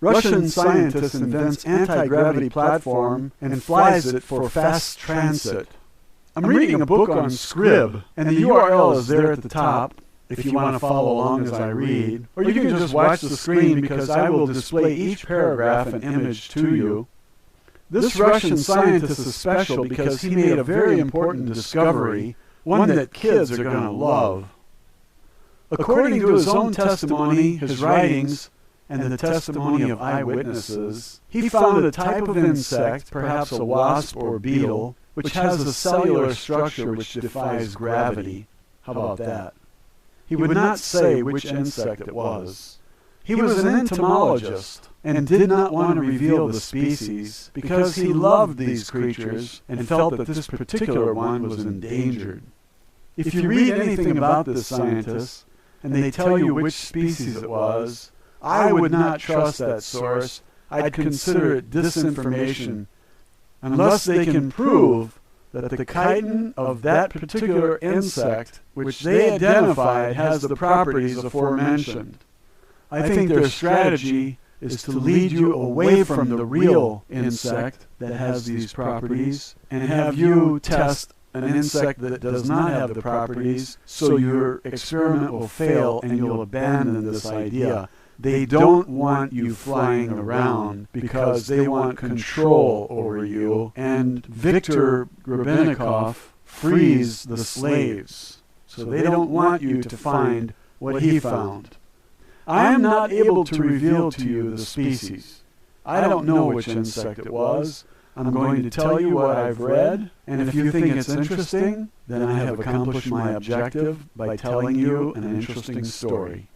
Russian scientist invents anti-gravity platform and flies it for fast transit. I'm reading a book on Scrib, and the URL is there at the top if you want to follow along as I read. Or you can just watch the screen because I will display each paragraph and image to you. This Russian scientist is special because he made a very important discovery, one that kids are going to love. According to his own testimony, his writings, and the testimony of eyewitnesses, he found a type of insect, perhaps a wasp or beetle, which has a cellular structure which defies gravity. How about that? He would not say which insect it was. He was an entomologist and did not want to reveal the species because he loved these creatures and felt that this particular one was endangered. If you read anything about this scientist and they tell you which species it was, I would not trust that source. I'd consider it disinformation unless they can prove that the chitin of that particular insect, which they identified, has the properties aforementioned. I think their strategy is to lead you away from the real insect that has these properties and have you test an insect that does not have the properties, so your experiment will fail and you'll abandon this idea. They don't want you flying around because they want control over you, and Viktor Grebennikov frees the slaves. So they don't want you to find what he found. I am not able to reveal to you the species. I don't know which insect it was. I'm going to tell you what I've read, and if you think it's interesting, then I have accomplished my objective by telling you an interesting story.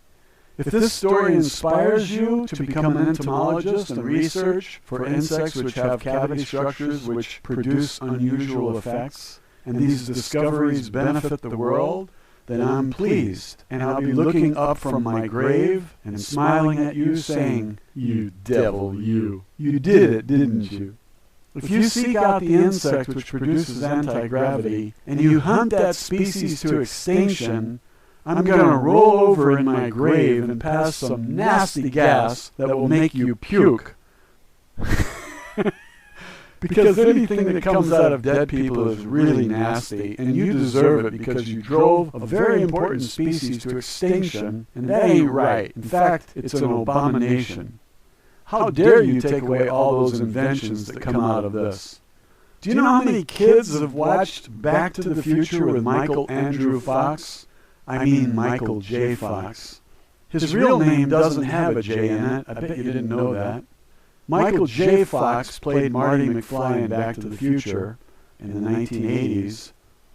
If this story inspires you to become an entomologist and research for insects which have cavity structures which produce unusual effects, and these discoveries benefit the world, then I'm pleased, and I'll be looking up from my grave and smiling at you saying, "You devil, you did it, didn't you?" If you seek out the insect which produces anti-gravity, and you hunt that species to extinction, I'm going to roll over in my grave and pass some nasty gas that will make you puke. Because anything that comes out of dead people is really nasty, and you deserve it because you drove a very important species to extinction, and that ain't right. In fact, it's an abomination. How dare you take away all those inventions that come out of this? Do you know how many kids have watched Back to the Future with Michael Andrew Fox? I mean Michael J. Fox. His real name doesn't have a J in it. I bet you didn't know that. Michael J. Fox played Marty McFly in Back to the Future in the 1980s,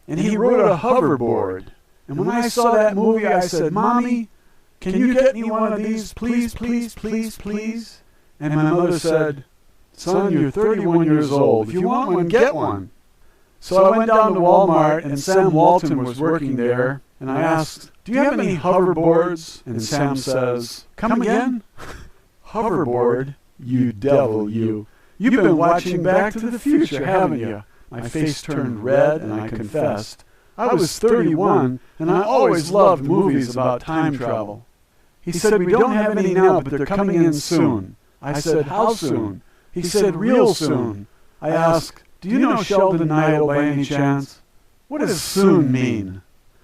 and he rode a hoverboard. And when I saw that movie, I said, "Mommy, can you get me one of these, please, please, please, please?" And my mother said, "Son, you're 31 years old. If you want one, get one." So I went down to Walmart, and Sam Walton was working there, and I asked, "Do you have any hoverboards?" And Sam says, "Come again?" "Hoverboard? You devil, you. You've been watching Back to the Future, haven't you?" My face turned red, and I confessed. I was 31, and I always loved movies about time travel. He said, "We don't have any now, but they're coming in soon." I said, "How soon?" He said, "Real soon." I asked, "Do you know Sheldon Idle by any chance?" "What does soon mean?"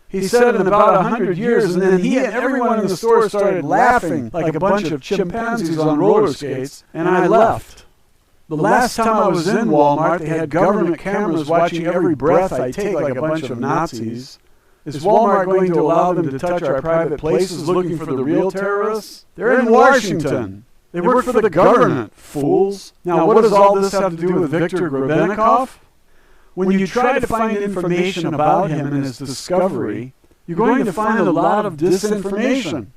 He said, "In about 100 years," and then he and everyone in the store started laughing like a bunch of chimpanzees on roller skates, and I left. The last time I was in Walmart, they had government cameras watching every breath I take like a bunch of Nazis. Is Walmart going to allow them to touch our private places looking for the real terrorists? They're in Washington. They work for the government, fools. Now, what does all this have to do with Viktor Grebennikov? When you try to find information about him and his discovery, you're going to find a lot of disinformation.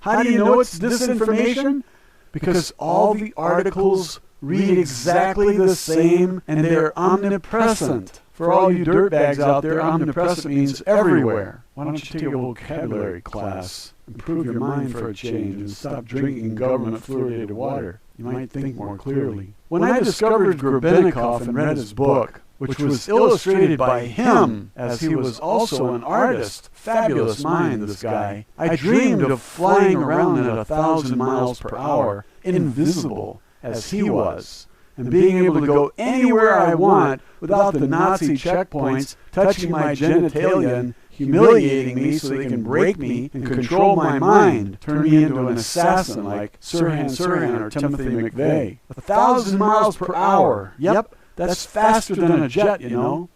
How do you know it's disinformation? Because all the articles read exactly the same and they're omnipresent. For all you dirtbags out there, omnipresent means everywhere. Why don't you take a vocabulary class, improve your mind for a change, and stop drinking government fluoridated water? You might think more clearly. When I discovered Grebennikov and read his book, which was illustrated by him, as he was also an artist, fabulous mind, this guy, I dreamed of flying around at 1,000 miles per hour invisible as he was, and being able to go anywhere I want without the Nazi checkpoints touching my genitalia and humiliating me so they can break me and control my mind, turn me into an assassin like Sirhan Sirhan or Timothy McVeigh. 1,000 miles per hour. Yep, that's faster than a jet, you know.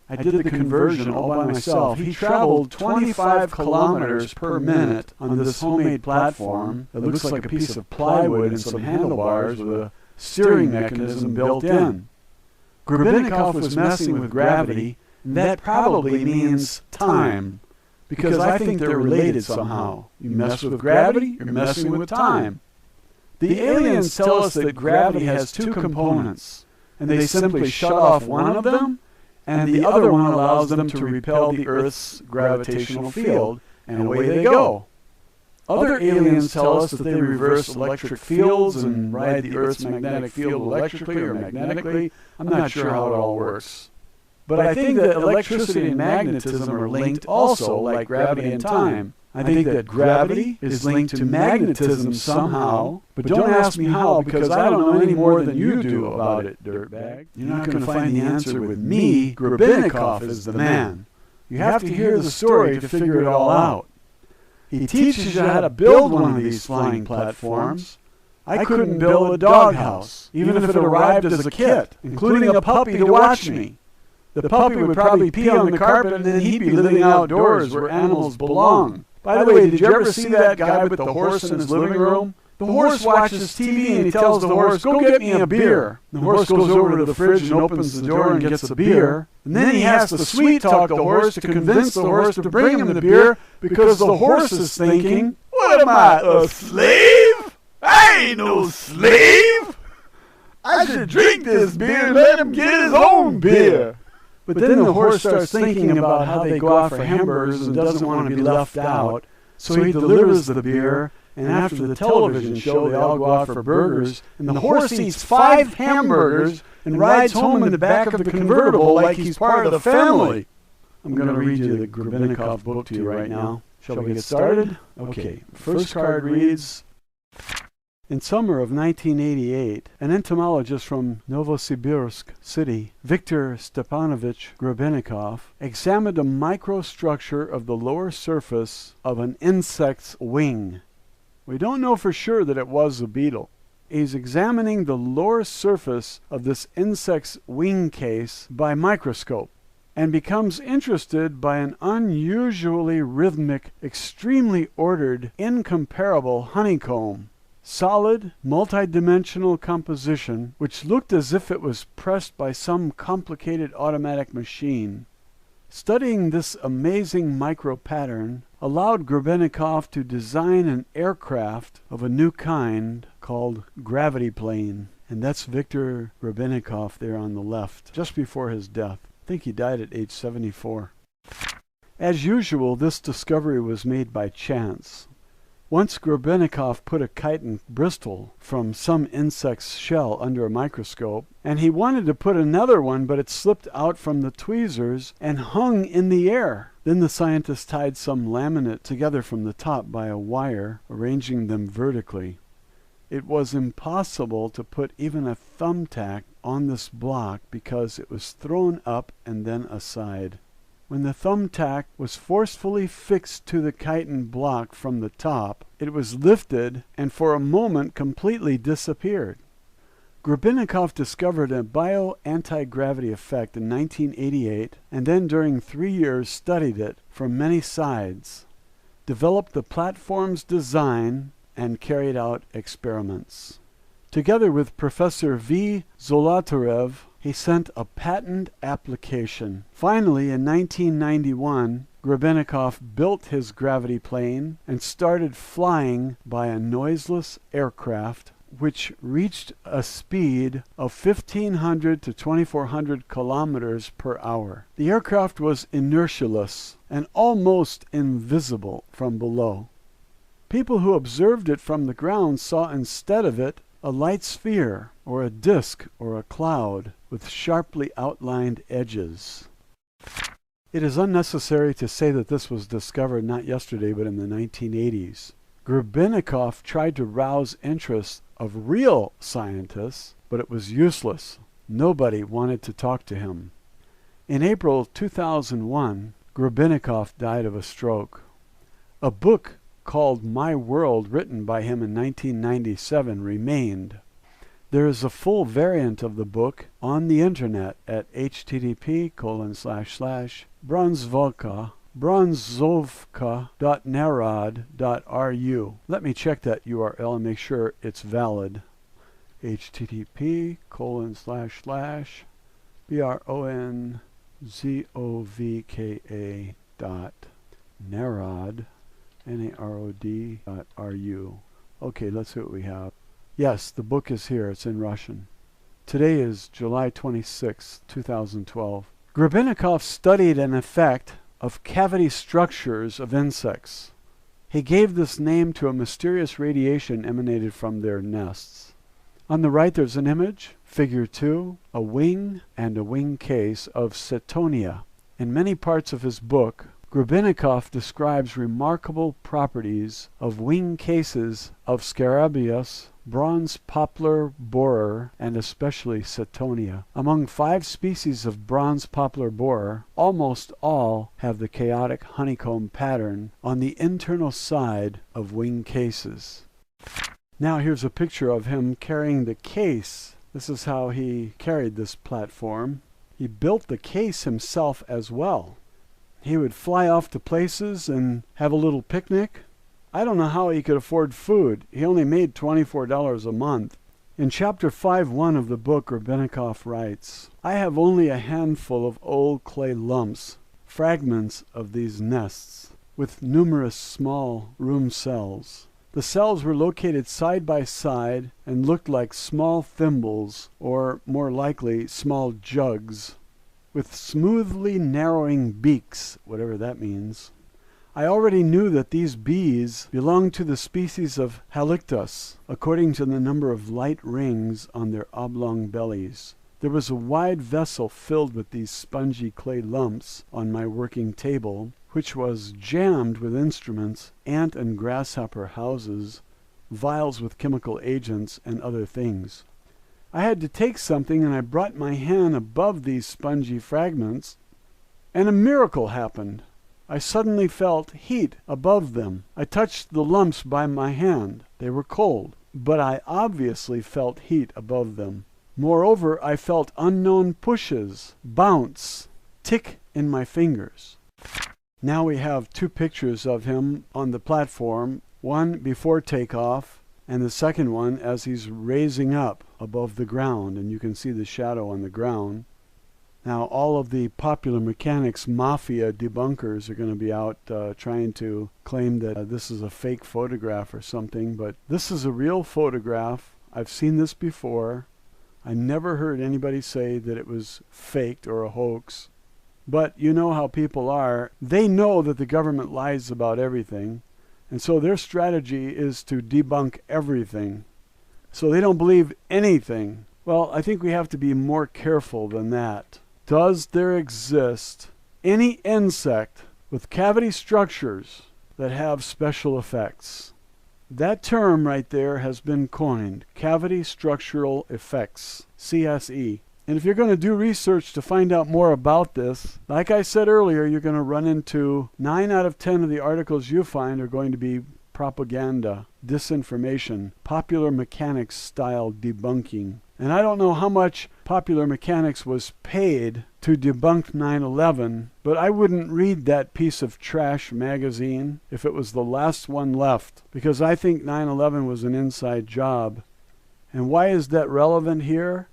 I did the conversion all by myself. He traveled 25 kilometers per minute on this homemade platform that looks like a piece of plywood and some handlebars with a steering mechanism built in. Grebennikov was messing with gravity, and that probably means time, because I think they're related somehow. You mess with gravity, you're messing with time. The aliens tell us that gravity has two components, and they simply shut off one of them, and the other one allows them to repel the Earth's gravitational field, and away they go. Other aliens tell us that they reverse electric fields and ride the Earth's magnetic field electrically or magnetically. I'm not sure how it all works. But I think that electricity and magnetism are linked also, like gravity and time. I think that gravity is linked to magnetism somehow, but don't ask me how, because I don't know any more than you do about it, dirtbag. You're not going to find the answer with me. Grebennikov is the man. You have to hear the story to figure it all out. He teaches you how to build one of these flying platforms. I couldn't build a doghouse, even if it arrived as a kit, including a puppy to watch me. The puppy would probably pee on the carpet, and then he'd be living outdoors where animals belong. By the way, did you ever see that guy with the horse in his living room? The horse watches TV and he tells the horse, "Go get me a beer." The horse goes over to the fridge and opens the door and gets a beer. And then he has to sweet-talk the horse to convince the horse to bring him the beer, because the horse is thinking, "What am I, a slave? I ain't no slave. I should drink this beer and let him get his own beer." But then the horse starts thinking about how they go out for hamburgers and doesn't want to be left out, so he delivers the beer, and after the television show they all go out for burgers, and the horse eats 5 hamburgers and rides home in the back of the convertible like he's part of the family. I'm going to read you the Grebennikov book to you right now. Shall we get started? Okay, first card reads, in summer of 1988, an entomologist from Novosibirsk city, Viktor Stepanovich Grebennikov, examined a microstructure of the lower surface of an insect's wing. We don't know for sure that it was a beetle. He's examining the lower surface of this insect's wing case by microscope, and becomes interested by an unusually rhythmic, extremely ordered, incomparable honeycomb. Solid, multi-dimensional composition, which looked as if it was pressed by some complicated automatic machine. Studying this amazing micro-pattern allowed Grebennikov to design an aircraft of a new kind called Gravity Plane. And that's Viktor Grebennikov there on the left, just before his death. I think he died at age 74. As usual, this discovery was made by chance. Once Grebennikov put a chitin bristle from some insect's shell under a microscope, and he wanted to put another one, but it slipped out from the tweezers and hung in the air. Then the scientist tied some laminate together from the top by a wire, arranging them vertically. It was impossible to put even a thumbtack on this block because it was thrown up and then aside. When the thumbtack was forcefully fixed to the chitin block from the top, it was lifted and for a moment completely disappeared. Grebennikov discovered a bio-anti-gravity effect in 1988, and then during 3 years studied it from many sides, developed the platform's design, and carried out experiments. Together with Professor V. Zolotarev, he sent a patent application. Finally, in 1991, Grebennikov built his gravity plane and started flying by a noiseless aircraft which reached a speed of 1,500 to 2,400 kilometers per hour. The aircraft was inertialess and almost invisible from below. People who observed it from the ground saw instead of it a light sphere, or a disk, or a cloud, with sharply outlined edges. It is unnecessary to say that this was discovered not yesterday but in the 1980s. Grebennikov tried to rouse interest of real scientists, but it was useless. Nobody wanted to talk to him. In April 2001, Grebennikov died of a stroke. A book called My World, written by him in 1997, remained. There is a full variant of the book on the internet at http://bronzovka.narod.ru. Let me check that URL and make sure it's valid. http://bronzovka.narod.ru. Okay, let's see what we have. Yes, the book is here. It's in Russian. Today is July 26, 2012. Grebennikov studied an effect of cavity structures of insects. He gave this name to a mysterious radiation emanated from their nests. On the right there's an image, figure 2, a wing and a wing case of Cetonia. In many parts of his book, Grebennikov describes remarkable properties of wing cases of Scarabaeus, bronze poplar borer, and especially Cetonia. Among 5 species of bronze poplar borer, almost all have the chaotic honeycomb pattern on the internal side of wing cases. Now here's a picture of him carrying the case. This is how he carried this platform. He built the case himself as well. He would fly off to places and have a little picnic. I don't know how he could afford food. He only made $24 a month. In chapter 5.1 of the book, Grebennikov writes, "I have only a handful of old clay lumps, fragments of these nests, with numerous small room cells. The cells were located side by side and looked like small thimbles, or more likely small jugs, with smoothly narrowing beaks," whatever that means. "I already knew that these bees belonged to the species of Halictus, according to the number of light rings on their oblong bellies. There was a wide vessel filled with these spongy clay lumps on my working table, which was jammed with instruments, ant and grasshopper houses, vials with chemical agents, and other things. I had to take something, and I brought my hand above these spongy fragments, and a miracle happened. I suddenly felt heat above them. I touched the lumps by my hand. They were cold, but I obviously felt heat above them. Moreover, I felt unknown pushes, bounce, tick in my fingers." Now we have 2 pictures of him on the platform, one before takeoff, and the second one as he's raising up above the ground, and you can see the shadow on the ground. Now all of the popular mechanics mafia debunkers are going to be out trying to claim that this is a fake photograph or something, but this is a real photograph. I've seen this before. I never heard anybody say that it was faked or a hoax. But you know how people are. They know that the government lies about everything, and so their strategy is to debunk everything. So they don't believe anything. Well, I think we have to be more careful than that. Does there exist any insect with cavity structures that have special effects? That term right there has been coined, cavity structural effects, CSE. And if you're going to do research to find out more about this, like I said earlier, you're going to run into 9 out of 10 of the articles you find are going to be propaganda, disinformation, popular mechanics style debunking. And I don't know how much popular mechanics was paid to debunk 9/11, but I wouldn't read that piece of trash magazine if it was the last one left, because I think 9/11 was an inside job. And why is that relevant here?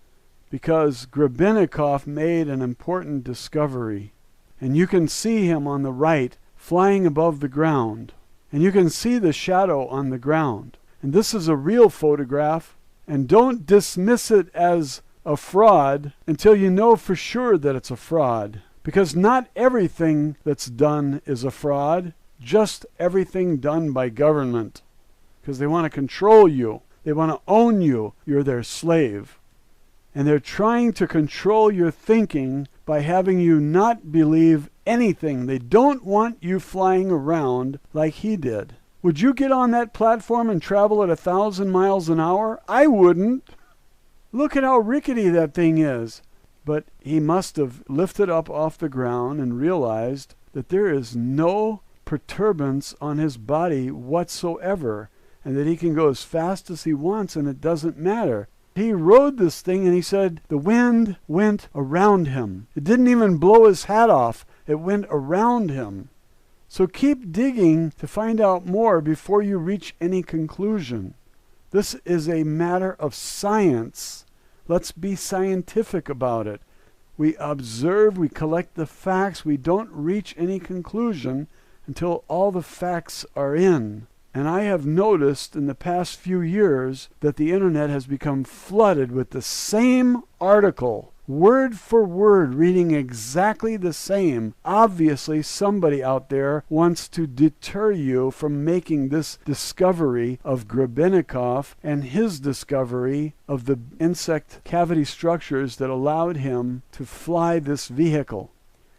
Because Grebennikov made an important discovery. And you can see him on the right flying above the ground. And you can see the shadow on the ground. And this is a real photograph. And don't dismiss it as a fraud until you know for sure that it's a fraud. Because not everything that's done is a fraud. Just everything done by government. Because they want to control you. They want to own you. You're their slave. And they're trying to control your thinking by having you not believe anything. They don't want you flying around like he did. Would you get on that platform and travel at 1,000 miles an hour? I wouldn't. Look at how rickety that thing is. But he must have lifted up off the ground and realized that there is no perturbance on his body whatsoever, and that he can go as fast as he wants and it doesn't matter. He rode this thing and he said the wind went around him. It didn't even blow his hat off. It went around him. So keep digging to find out more before you reach any conclusion. This is a matter of science. Let's be scientific about it. We observe, we collect the facts, we don't reach any conclusion until all the facts are in. And I have noticed in the past few years that the internet has become flooded with the same article, word for word, reading exactly the same. Obviously, somebody out there wants to deter you from making this discovery of Grebennikov and his discovery of the insect cavity structures that allowed him to fly this vehicle.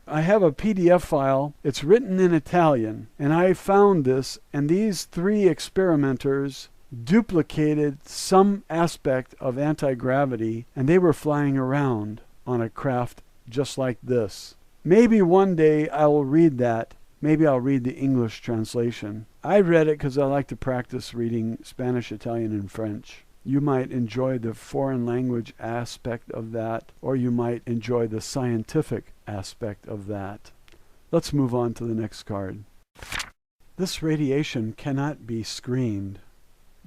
I have a PDF file. It's written in Italian, and I found this, and these three experimenters duplicated some aspect of anti-gravity, and they were flying around on a craft just like this. Maybe one day I will read that. Maybe I'll read the English translation. I read it because I like to practice reading Spanish, Italian, and French. You might enjoy the foreign language aspect of that, or you might enjoy the scientific aspect of that. Let's move on to the next card. This radiation cannot be screened.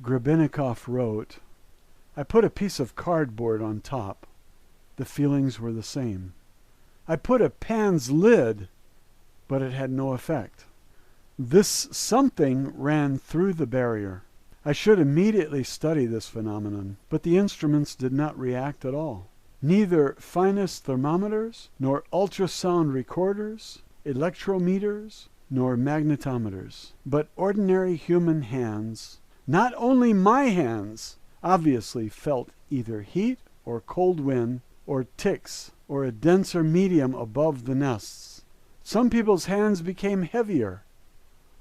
Grebennikov wrote, I put a piece of cardboard on top. The feelings were the same. I put a pan's lid, but it had no effect. This something ran through the barrier. I should immediately study this phenomenon, but the instruments did not react at all. Neither finest thermometers, nor ultrasound recorders, electrometers, nor magnetometers, but ordinary human hands, not only my hands, obviously felt either heat or cold wind or ticks or a denser medium above the nests. Some people's hands became heavier.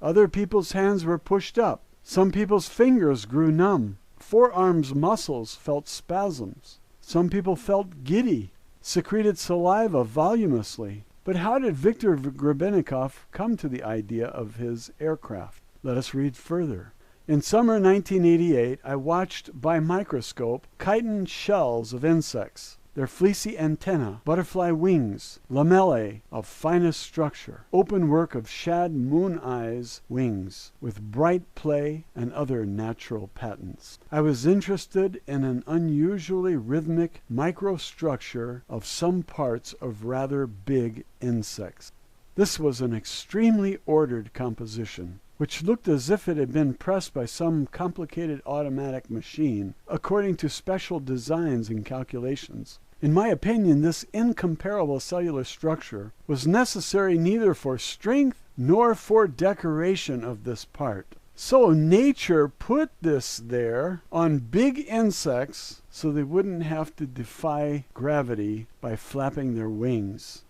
Other people's hands were pushed up. Some people's fingers grew numb. Forearms' muscles felt spasms. Some people felt giddy, secreted saliva voluminously. But how did Viktor Grebennikov come to the idea of his aircraft? Let us read further. In summer 1988, I watched by microscope chitin shells of insects, their fleecy antennae, butterfly wings, lamellae of finest structure, open work of shad moon eyes wings, with bright play and other natural patents. I was interested in an unusually rhythmic microstructure of some parts of rather big insects. This was an extremely ordered composition, which looked as if it had been pressed by some complicated automatic machine, according to special designs and calculations. In my opinion, this incomparable cellular structure was necessary neither for strength nor for decoration of this part. So nature put this there on big insects so they wouldn't have to defy gravity by flapping their wings.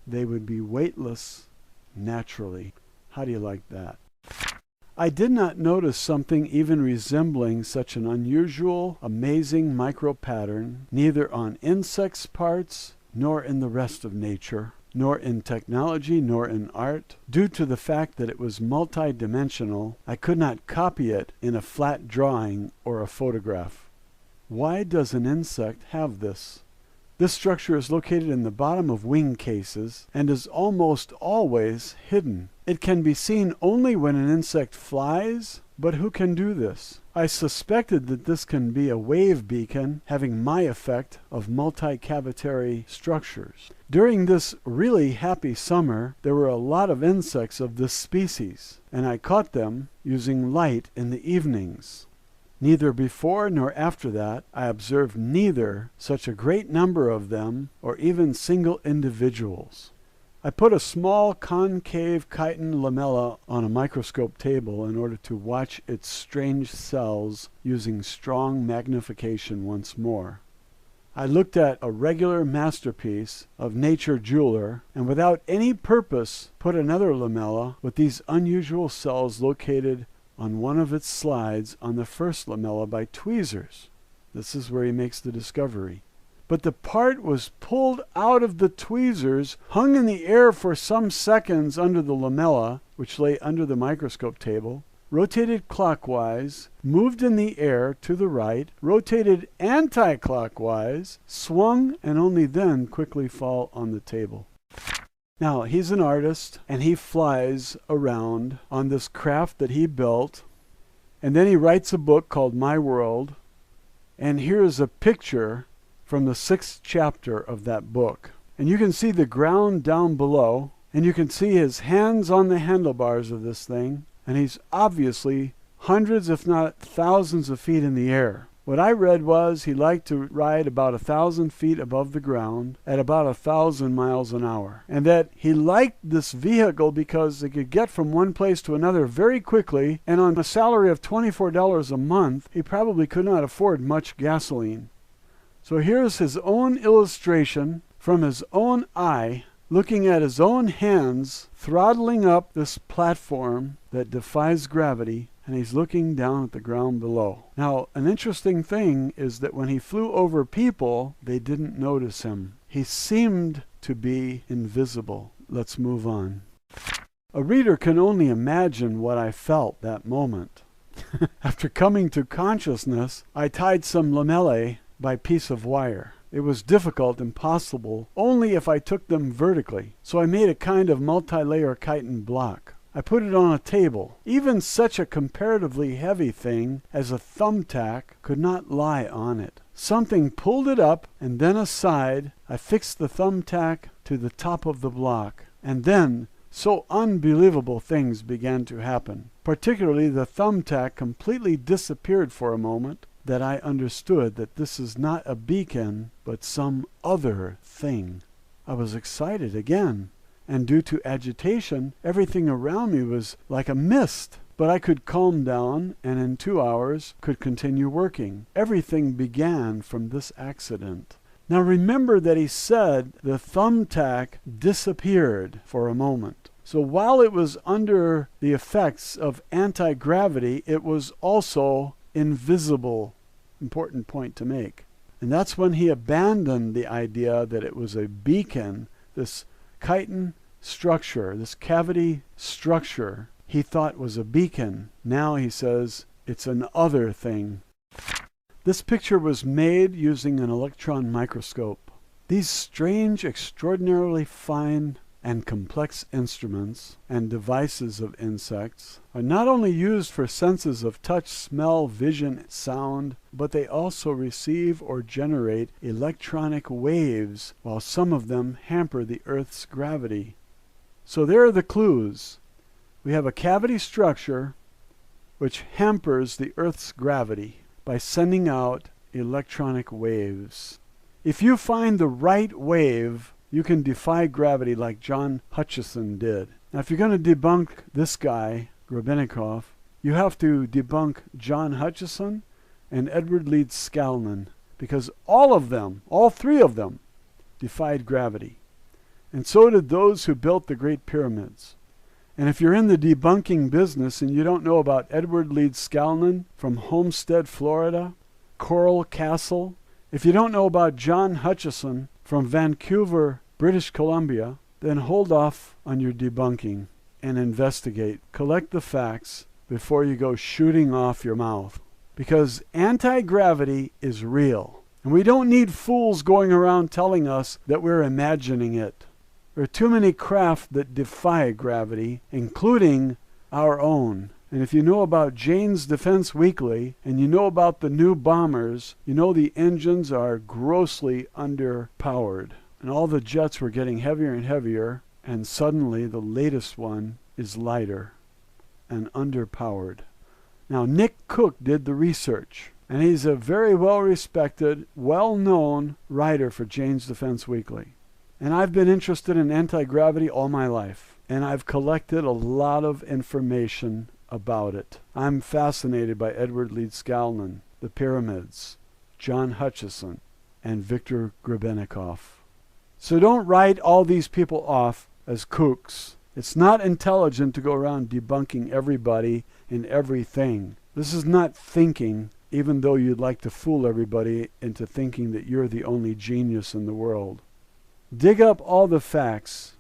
They would be weightless naturally. How do you like that? I did not notice something even resembling such an unusual, amazing micro-pattern, neither on insects' parts, nor in the rest of nature, nor in technology, nor in art. Due to the fact that it was multi-dimensional, I could not copy it in a flat drawing or a photograph. Why does an insect have this? This structure is located in the bottom of wing cases and is almost always hidden. It can be seen only when an insect flies, but who can do this? I suspected that this can be a wave beacon having my effect of multi-cavitary structures. During this really happy summer, there were a lot of insects of this species, and I caught them using light in the evenings. Neither before nor after that, I observed neither such a great number of them or even single individuals. I put a small concave chitin lamella on a microscope table in order to watch its strange cells using strong magnification once more. I looked at a regular masterpiece of nature jeweler and without any purpose put another lamella with these unusual cells located on one of its slides on the first lamella by tweezers. This is where he makes the discovery. But the part was pulled out of the tweezers, hung in the air for some seconds under the lamella, which lay under the microscope table, rotated clockwise, moved in the air to the right, rotated anti-clockwise, swung, and only then quickly fall on the table. Now, he's an artist, and he flies around on this craft that he built, and then he writes a book called My World, and here's a picture from the 6th chapter of that book. And you can see the ground down below, and you can see his hands on the handlebars of this thing, and he's obviously hundreds if not thousands of feet in the air. What I read was he liked to ride about 1,000 feet above the ground at about 1,000 miles an hour, and that he liked this vehicle because it could get from one place to another very quickly, and on a salary of $24 a month, he probably could not afford much gasoline. So here's his own illustration from his own eye, looking at his own hands, throttling up this platform that defies gravity, and he's looking down at the ground below. Now, an interesting thing is that when he flew over people, they didn't notice him. He seemed to be invisible. Let's move on. A reader can only imagine what I felt that moment. After coming to consciousness, I tied some lamellae by piece of wire. It was difficult, impossible, only if I took them vertically. So I made a kind of multi-layer chitin block. I put it on a table. Even such a comparatively heavy thing as a thumbtack could not lie on it. Something pulled it up and then aside. I fixed the thumbtack to the top of the block. And then so unbelievable things began to happen. Particularly the thumbtack completely disappeared for a moment, that I understood that this is not a beacon, but some other thing. I was excited again, and due to agitation, everything around me was like a mist. But I could calm down, and in 2 hours could continue working. Everything began from this accident. Now remember that he said the thumbtack disappeared for a moment. So while it was under the effects of anti-gravity, it was also invisible. Important point to make. And that's when he abandoned the idea that it was a beacon, this chitin structure, this cavity structure he thought was a beacon. Now he says it's an other thing. This picture was made using an electron microscope. These strange, extraordinarily fine and complex instruments and devices of insects are not only used for senses of touch, smell, vision, sound, but they also receive or generate electronic waves, while some of them hamper the Earth's gravity. So there are the clues. We have a cavity structure which hampers the Earth's gravity by sending out electronic waves. If you find the right wave, you can defy gravity like John Hutchison did. Now, if you're going to debunk this guy, Grebennikov, you have to debunk John Hutchison and Edward Leeds Scalnan, because all of them, all three of them, defied gravity. And so did those who built the Great Pyramids. And if you're in the debunking business and you don't know about Edward Leeds Scalnan from Homestead, Florida, Coral Castle, if you don't know about John Hutchison from Vancouver, British Columbia, then hold off on your debunking and investigate. Collect the facts before you go shooting off your mouth. Because anti-gravity is real. And we don't need fools going around telling us that we're imagining it. There are too many craft that defy gravity, including our own. And if you know about Jane's Defense Weekly, and you know about the new bombers, you know the engines are grossly underpowered. And all the jets were getting heavier and heavier, and suddenly the latest one is lighter and underpowered. Now, Nick Cook did the research, and he's a very well-respected, well-known writer for Jane's Defense Weekly. And I've been interested in anti-gravity all my life, and I've collected a lot of information about it. I'm fascinated by Edward Leeds Scalnan, the pyramids, John Hutchison, and Viktor Grebennikov. So don't write all these people off as kooks. It's not intelligent to go around debunking everybody and everything. This is not thinking, even though you'd like to fool everybody into thinking that you're the only genius in the world. Dig up all the facts.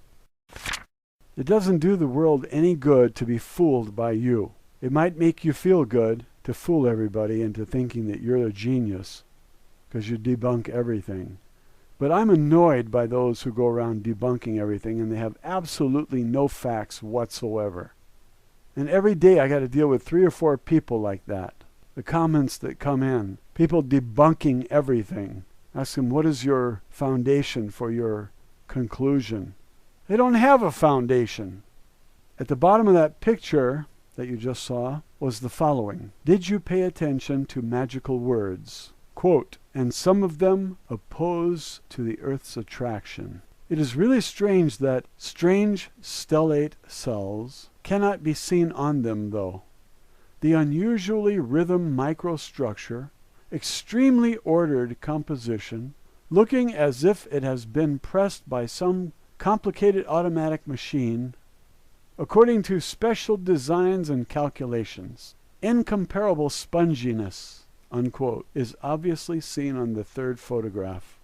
It doesn't do the world any good to be fooled by you. It might make you feel good to fool everybody into thinking that you're a genius because you debunk everything. But I'm annoyed by those who go around debunking everything and they have absolutely no facts whatsoever. And every day I got to deal with 3 or 4 people like that. The comments that come in, people debunking everything. Ask them, what is your foundation for your conclusion? They don't have a foundation. At the bottom of that picture that you just saw was the following. Did you pay attention to magical words? Quote, and some of them oppose to the Earth's attraction. It is really strange that strange stellate cells cannot be seen on them, though. The unusually rhythm microstructure, extremely ordered composition, looking as if it has been pressed by some complicated automatic machine, according to special designs and calculations. Incomparable sponginess, unquote, is obviously seen on the 3rd photograph.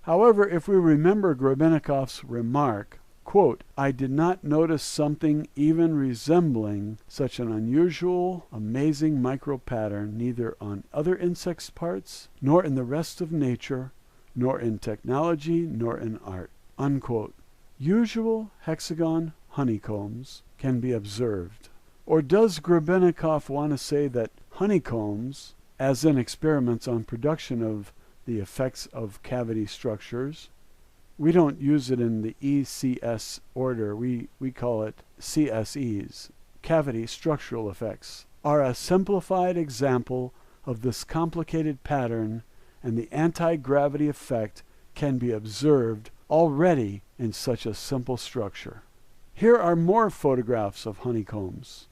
However, if we remember Grebennikov's remark, quote, I did not notice something even resembling such an unusual, amazing micro-pattern neither on other insects' parts, nor in the rest of nature, nor in technology, nor in art, unquote. Usual hexagon honeycombs can be observed. Or does Grebennikov want to say that honeycombs, as in experiments on production of the effects of cavity structures, we don't use it in the ECS order, we call it CSEs, cavity structural effects, are a simplified example of this complicated pattern, and the anti-gravity effect can be observed already in such a simple structure. Here are more photographs of honeycombs.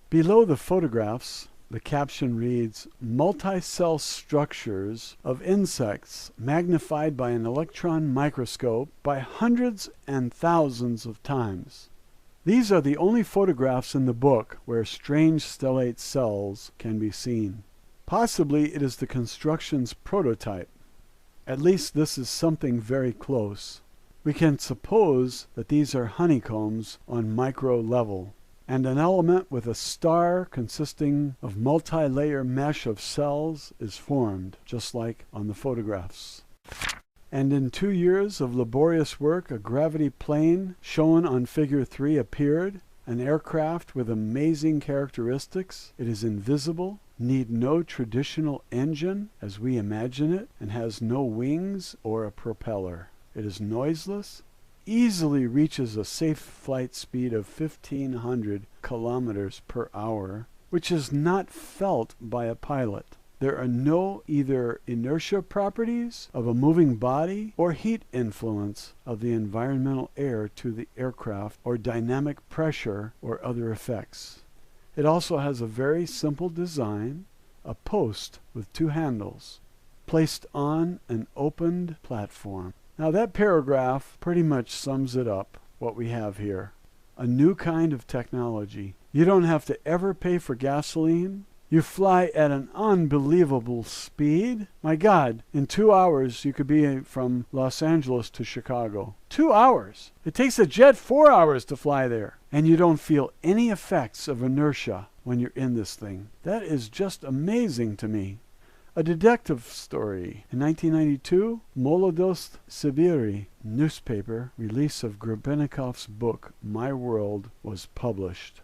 Below the photographs, the caption reads, multi-cell structures of insects magnified by an electron microscope by hundreds and thousands of times. These are the only photographs in the book where strange stellate cells can be seen. Possibly it is the construction's prototype. At least this is something very close. We can suppose that these are honeycombs on micro level, and an element with a star consisting of multi-layer mesh of cells is formed, just like on the photographs. And in 2 years of laborious work, a gravity plane shown on figure 3 appeared, an aircraft with amazing characteristics. It is invisible, need no traditional engine as we imagine it, and has no wings or a propeller. It is noiseless, easily reaches a safe flight speed of 1,500 kilometers per hour, which is not felt by a pilot. There are no either inertia properties of a moving body or heat influence of the environmental air to the aircraft or dynamic pressure or other effects. It also has a very simple design, a post with 2 handles, placed on an opened platform. Now that paragraph pretty much sums it up, what we have here. A new kind of technology. You don't have to ever pay for gasoline. You fly at an unbelievable speed. My God, in 2 hours you could be from Los Angeles to Chicago. 2 hours! It takes a jet 4 hours to fly there. And you don't feel any effects of inertia when you're in this thing. That is just amazing to me. A detective story. In 1992, Molodost Sibiri newspaper release of Grebennikov's book, My World, was published.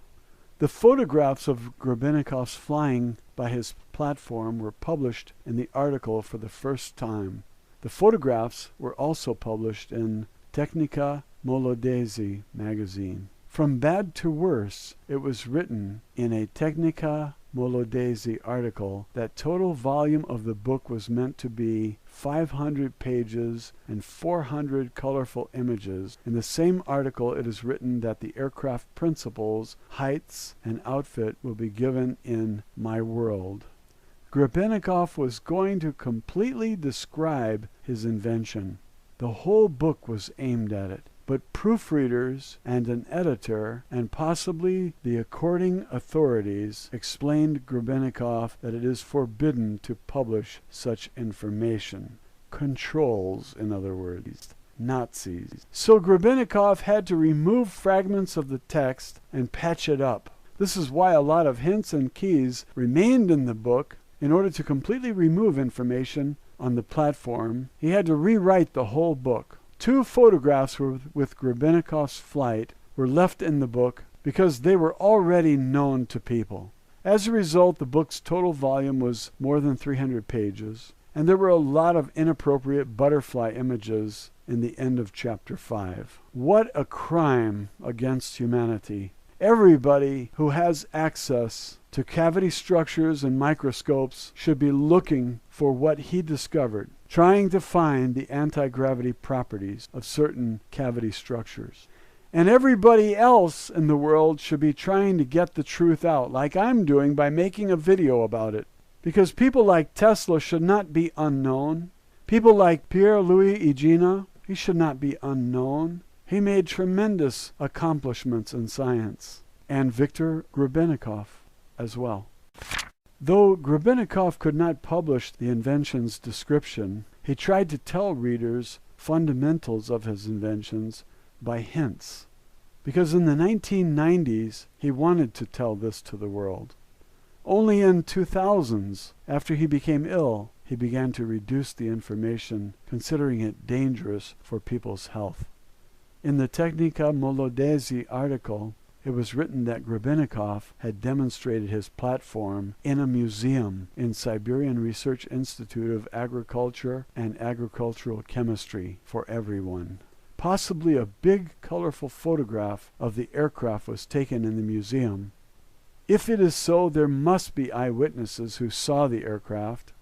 The photographs of Grebennikov's flying by his platform were published in the article for the first time. The photographs were also published in Technika Molodezi magazine. From bad to worse, it was written in a Technika Molodezi article that total volume of the book was meant to be 500 pages and 400 colorful images. In the same article it is written that the aircraft principles, heights, and outfit will be given in My World. Grebennikov was going to completely describe his invention. The whole book was aimed at it. but proofreaders and an editor, and possibly the according authorities, explained Grebennikov that it is forbidden to publish such information. Controls, in other words. Nazis. So Grebennikov had to remove fragments of the text and patch it up. This is why a lot of hints and keys remained in the book. In order to completely remove information on the platform, he had to rewrite the whole book. 2 photographs with Grebennikov's flight were left in the book because they were already known to people. As a result, the book's total volume was more than 300 pages, and there were a lot of inappropriate butterfly images in the end of chapter 5. What a crime against humanity. Everybody who has access to cavity structures and microscopes should be looking for what he discovered, trying to find the anti-gravity properties of certain cavity structures. And everybody else in the world should be trying to get the truth out, like I'm doing by making a video about it. Because people like Tesla should not be unknown. People like Pierre-Louis Egina, he should not be unknown. He made tremendous accomplishments in science. And Viktor Grebennikov as well. Though Grebennikov could not publish the invention's description, he tried to tell readers fundamentals of his inventions by hints. Because in the 1990s, he wanted to tell this to the world. Only in 2000s, after he became ill, he began to reduce the information, considering it dangerous for people's health. In the Technica Molodezi article, it was written that Grebennikov had demonstrated his platform in a museum in Siberian Research Institute of Agriculture and Agricultural Chemistry for everyone. Possibly a big, colorful photograph of the aircraft was taken in the museum. If it is so, there must be eyewitnesses who saw the aircraft.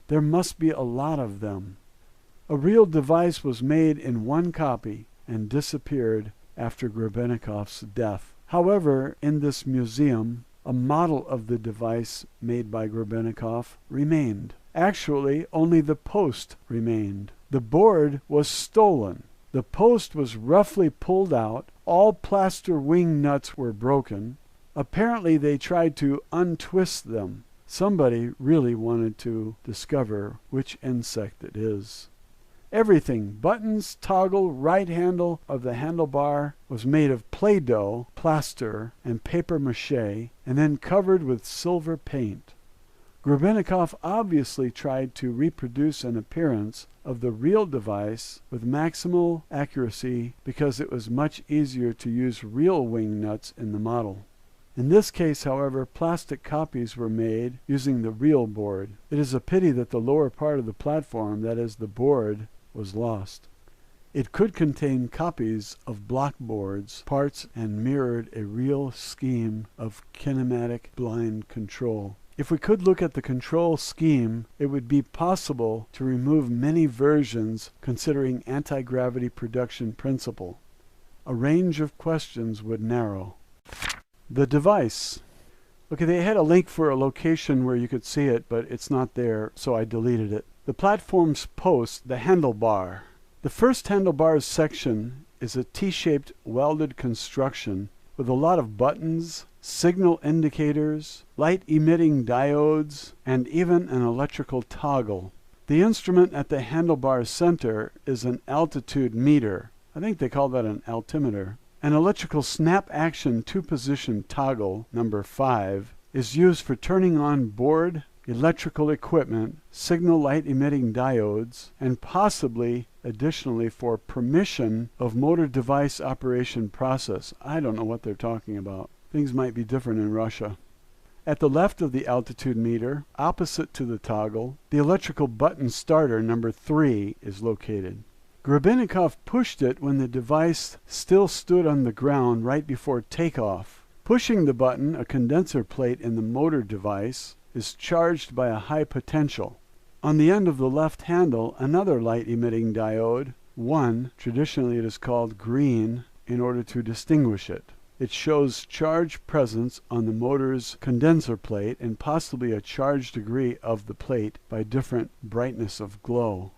There must be a lot of them. A real device was made in one copy and disappeared after Grebennikov's death. However, in this museum, a model of the device made by Grebennikov remained. Actually, only the post remained. The board was stolen. The post was roughly pulled out. All plaster wing nuts were broken. Apparently, they tried to untwist them. Somebody really wanted to discover which insect it is. Everything, buttons, toggle, right handle of the handlebar, was made of Play-Doh, plaster, and paper mache, and then covered with silver paint. Grebennikov obviously tried to reproduce an appearance of the real device with maximal accuracy because it was much easier to use real wing nuts in the model. In this case, however, plastic copies were made using the real board. It is a pity that the lower part of the platform, that is the board, was lost. It could contain copies of block boards, parts, and mirrored a real scheme of kinematic blind control. If we could look at the control scheme, it would be possible to remove many versions considering anti-gravity production principle. A range of questions would narrow. The device. Okay, they had a link for a location where you could see it, but it's not there, so I deleted it. The platform's post, the handlebar. The first handlebar's section is a T-shaped welded construction with a lot of buttons, signal indicators, light-emitting diodes, and even an electrical toggle. The instrument at the handlebar's center is an altitude meter. I think they call that an altimeter. An electrical snap-action 2-position toggle, number 5, is used for turning on board, electrical equipment, signal light-emitting diodes, and possibly additionally for permission of motor device operation process. I don't know what they're talking about. Things might be different in Russia. At the left of the altitude meter, opposite to the toggle, the electrical button starter, number 3, is located. Grebennikov pushed it when the device still stood on the ground right before takeoff. Pushing the button, a condenser plate in the motor device is charged by a high potential. On the end of the left handle, another light-emitting diode, 1, traditionally it is called green in order to distinguish it. It shows charge presence on the motor's condenser plate and possibly a charge degree of the plate by different brightness of glow.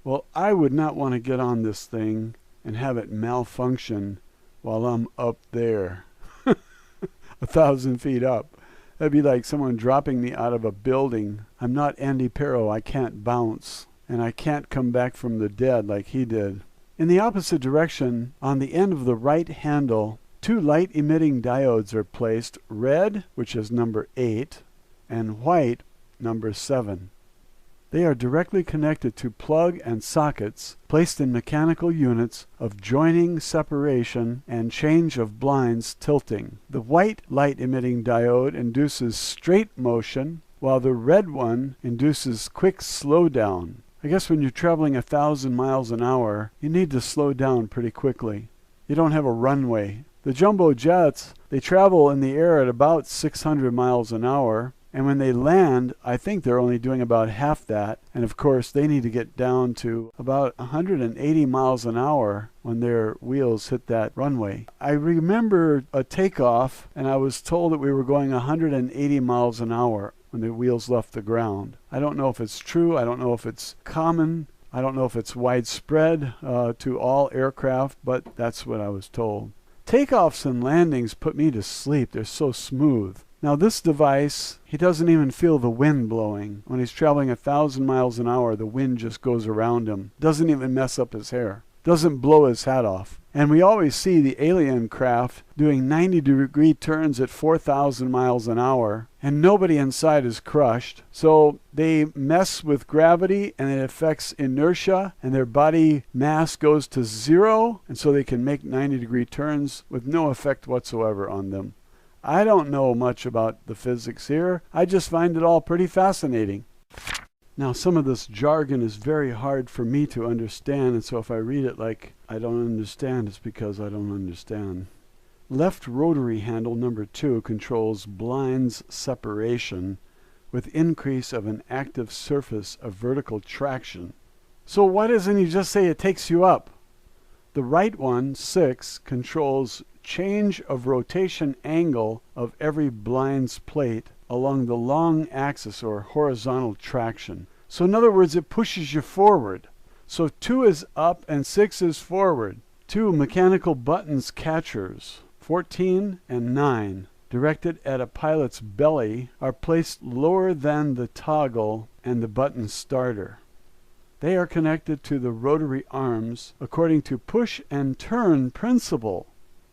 Well, I would not want to get on this thing and have it malfunction while I'm up there, 1,000 feet up. That'd be like someone dropping me out of a building. I'm not Andy Perro. I can't bounce, and I can't come back from the dead like he did. In the opposite direction, on the end of the right handle, 2 light-emitting diodes are placed, red, which is number 8, and white, number 7. They are directly connected to plug and sockets placed in mechanical units of joining, separation, and change of blinds tilting. The white light-emitting diode induces straight motion, while the red one induces quick slowdown. I guess when you're traveling 1,000 miles an hour, you need to slow down pretty quickly. You don't have a runway. The jumbo jets, they travel in the air at about 600 miles an hour. And when they land, I think they're only doing about half that. And of course, they need to get down to about 180 miles an hour when their wheels hit that runway. I remember a takeoff, and I was told that we were going 180 miles an hour when the wheels left the ground. I don't know if it's true. I don't know if it's common. I don't know if it's widespread to all aircraft, but that's what I was told. Takeoffs and landings put me to sleep. They're so smooth. Now this device, he doesn't even feel the wind blowing. When he's traveling 1,000 miles an hour, the wind just goes around him. Doesn't even mess up his hair. Doesn't blow his hat off. And we always see the alien craft doing 90-degree turns at 4,000 miles an hour, and nobody inside is crushed. So they mess with gravity, and it affects inertia, and their body mass goes to 0, and so they can make 90-degree turns with no effect whatsoever on them. I don't know much about the physics here. I just find it all pretty fascinating. Now, some of this jargon is very hard for me to understand, and so if I read it like I don't understand, it's because I don't understand. Left rotary handle number 2 controls blinds separation with increase of an active surface of vertical traction. So why doesn't he just say it takes you up? The right one, 6, controls change of rotation angle of every blind's plate along the long axis or horizontal traction. So in other words, it pushes you forward. So 2 is up and 6 is forward. 2 mechanical buttons catchers, 14 and 9, directed at a pilot's belly, are placed lower than the toggle and the button starter. They are connected to the rotary arms according to push and turn principle.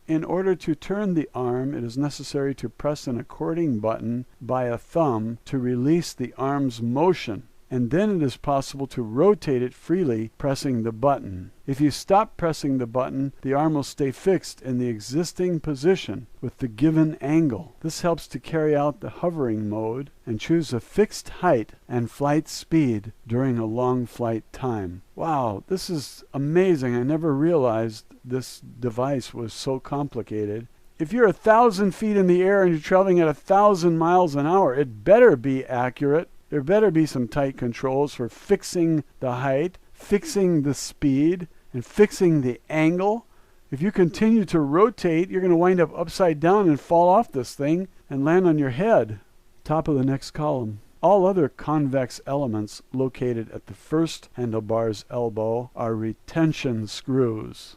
In order to turn the arm, it is necessary to press an according button by a thumb to release the arm's motion, and then it is possible to rotate it freely pressing the button. If you stop pressing the button, the arm will stay fixed in the existing position with the given angle. This helps to carry out the hovering mode and choose a fixed height and flight speed during a long flight time. Wow, this is amazing. I never realized this device was so complicated. If you're 1,000 feet in the air and you're traveling at 1,000 miles an hour, it better be accurate. There better be some tight controls for fixing the height, fixing the speed, and fixing the angle. If you continue to rotate, you're going to wind up upside down and fall off this thing and land on your head. Top of the next column. All other convex elements located at the first handlebar's elbow are retention screws.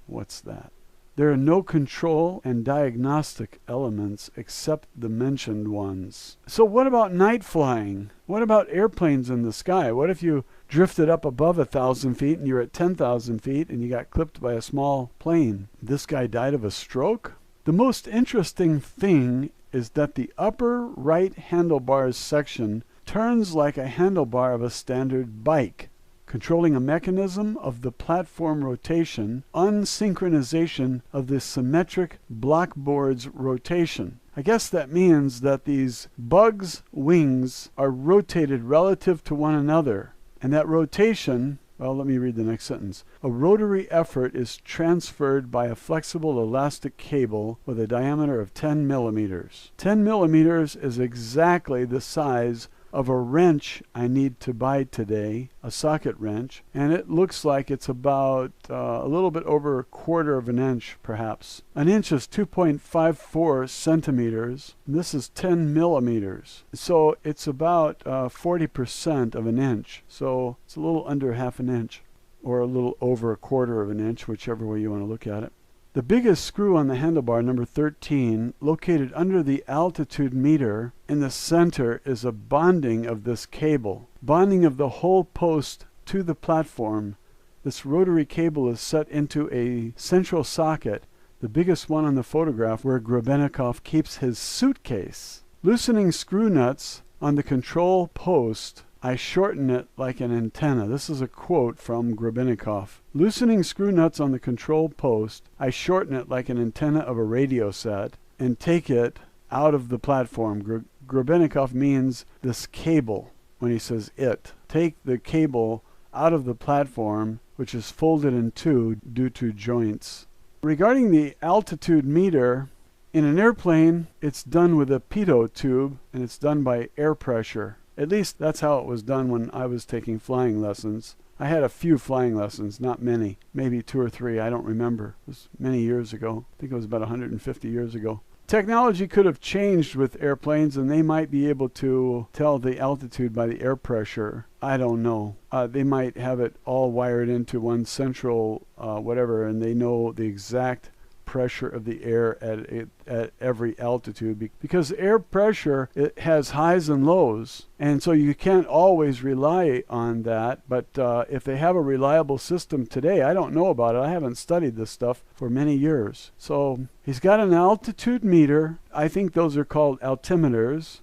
What's that? There are no control and diagnostic elements except the mentioned ones. So what about night flying? What about airplanes in the sky? What if you drifted up above 1,000 feet and you're at 10,000 feet and you got clipped by a small plane? This guy died of a stroke? The most interesting thing is that the upper right handlebars section turns like a handlebar of a standard bike, controlling a mechanism of the platform rotation, unsynchronization of the symmetric blockboard's rotation. I guess that means that these bugs' wings are rotated relative to one another, and that rotation, well, let me read the next sentence. A rotary effort is transferred by a flexible elastic cable with a diameter of 10 millimeters. 10 millimeters is exactly the size of a wrench I need to buy today, a socket wrench, and it looks like it's about a little bit over 1/4 of an inch, perhaps. An inch is 2.54 centimeters. This is 10 millimeters. So it's about 40% of an inch. So it's a little under half an inch. or a little over a quarter of an inch, whichever way you want to look at it. The biggest screw on the handlebar, number 13, located under the altitude meter in the center, is a bonding of this cable. Bonding of the whole post to the platform. This rotary cable is set into a central socket, the biggest one on the photograph, where Grebennikov keeps his suitcase. Loosening screw nuts on the control post, I shorten it like an antenna. This is a quote from Grebennikov. Loosening screw nuts on the control post, I shorten it like an antenna of a radio set and take it out of the platform. Grebennikov means this cable when he says it. Take the cable out of the platform, which is folded in two due to joints. Regarding the altitude meter, in an airplane, it's done with a pitot tube, and it's done by air pressure. At least that's how it was done when I was taking flying lessons. I had a few flying lessons, not many, maybe 2 or 3, I don't remember. It was many years ago. I think it was about 150 years ago. Technology could have changed with airplanes, and they might be able to tell the altitude by the air pressure. I don't know. They might have it all wired into one central whatever, and they know the exact pressure of the air at every altitude, because air pressure, it has highs and lows, and so you can't always rely on that. But if they have a reliable system today, I don't know about it. I haven't studied this stuff for many years. So he's got an altitude meter. I think those are called altimeters,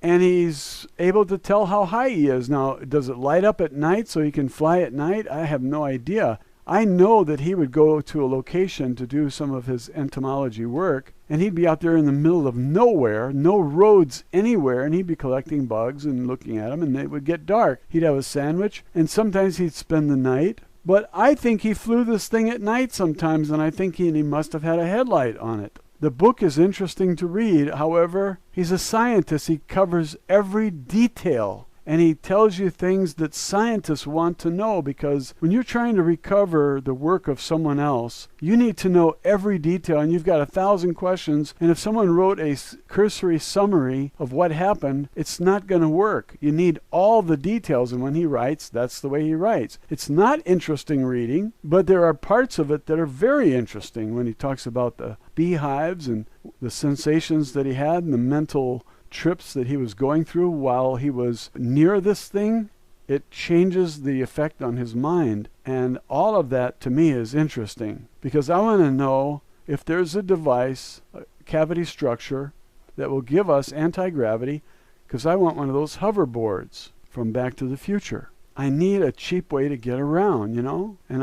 and he's able to tell how high he is. Now, does it light up at night so he can fly at night? I have no idea. I know that he would go to a location to do some of his entomology work, and he'd be out there in the middle of nowhere, no roads anywhere, and he'd be collecting bugs and looking at them, and it would get dark. He'd have a sandwich, and sometimes he'd spend the night. But I think he flew this thing at night sometimes, and I think he must have had a headlight on it. The book is interesting to read. However, he's a scientist. He covers every detail. And he tells you things that scientists want to know, because when you're trying to recover the work of someone else, you need to know every detail, and you've got 1,000 questions. And if someone wrote a cursory summary of what happened, it's not going to work. You need all the details, and when he writes, that's the way he writes. It's not interesting reading, but there are parts of it that are very interesting when he talks about the beehives and the sensations that he had and the mental trips that he was going through while he was near this thing. It changes the effect on his mind, and all of that to me is interesting, because I want to know if there's a device, a cavity structure, that will give us anti-gravity, because I want one of those hoverboards from Back to the Future. I need a cheap way to get around, and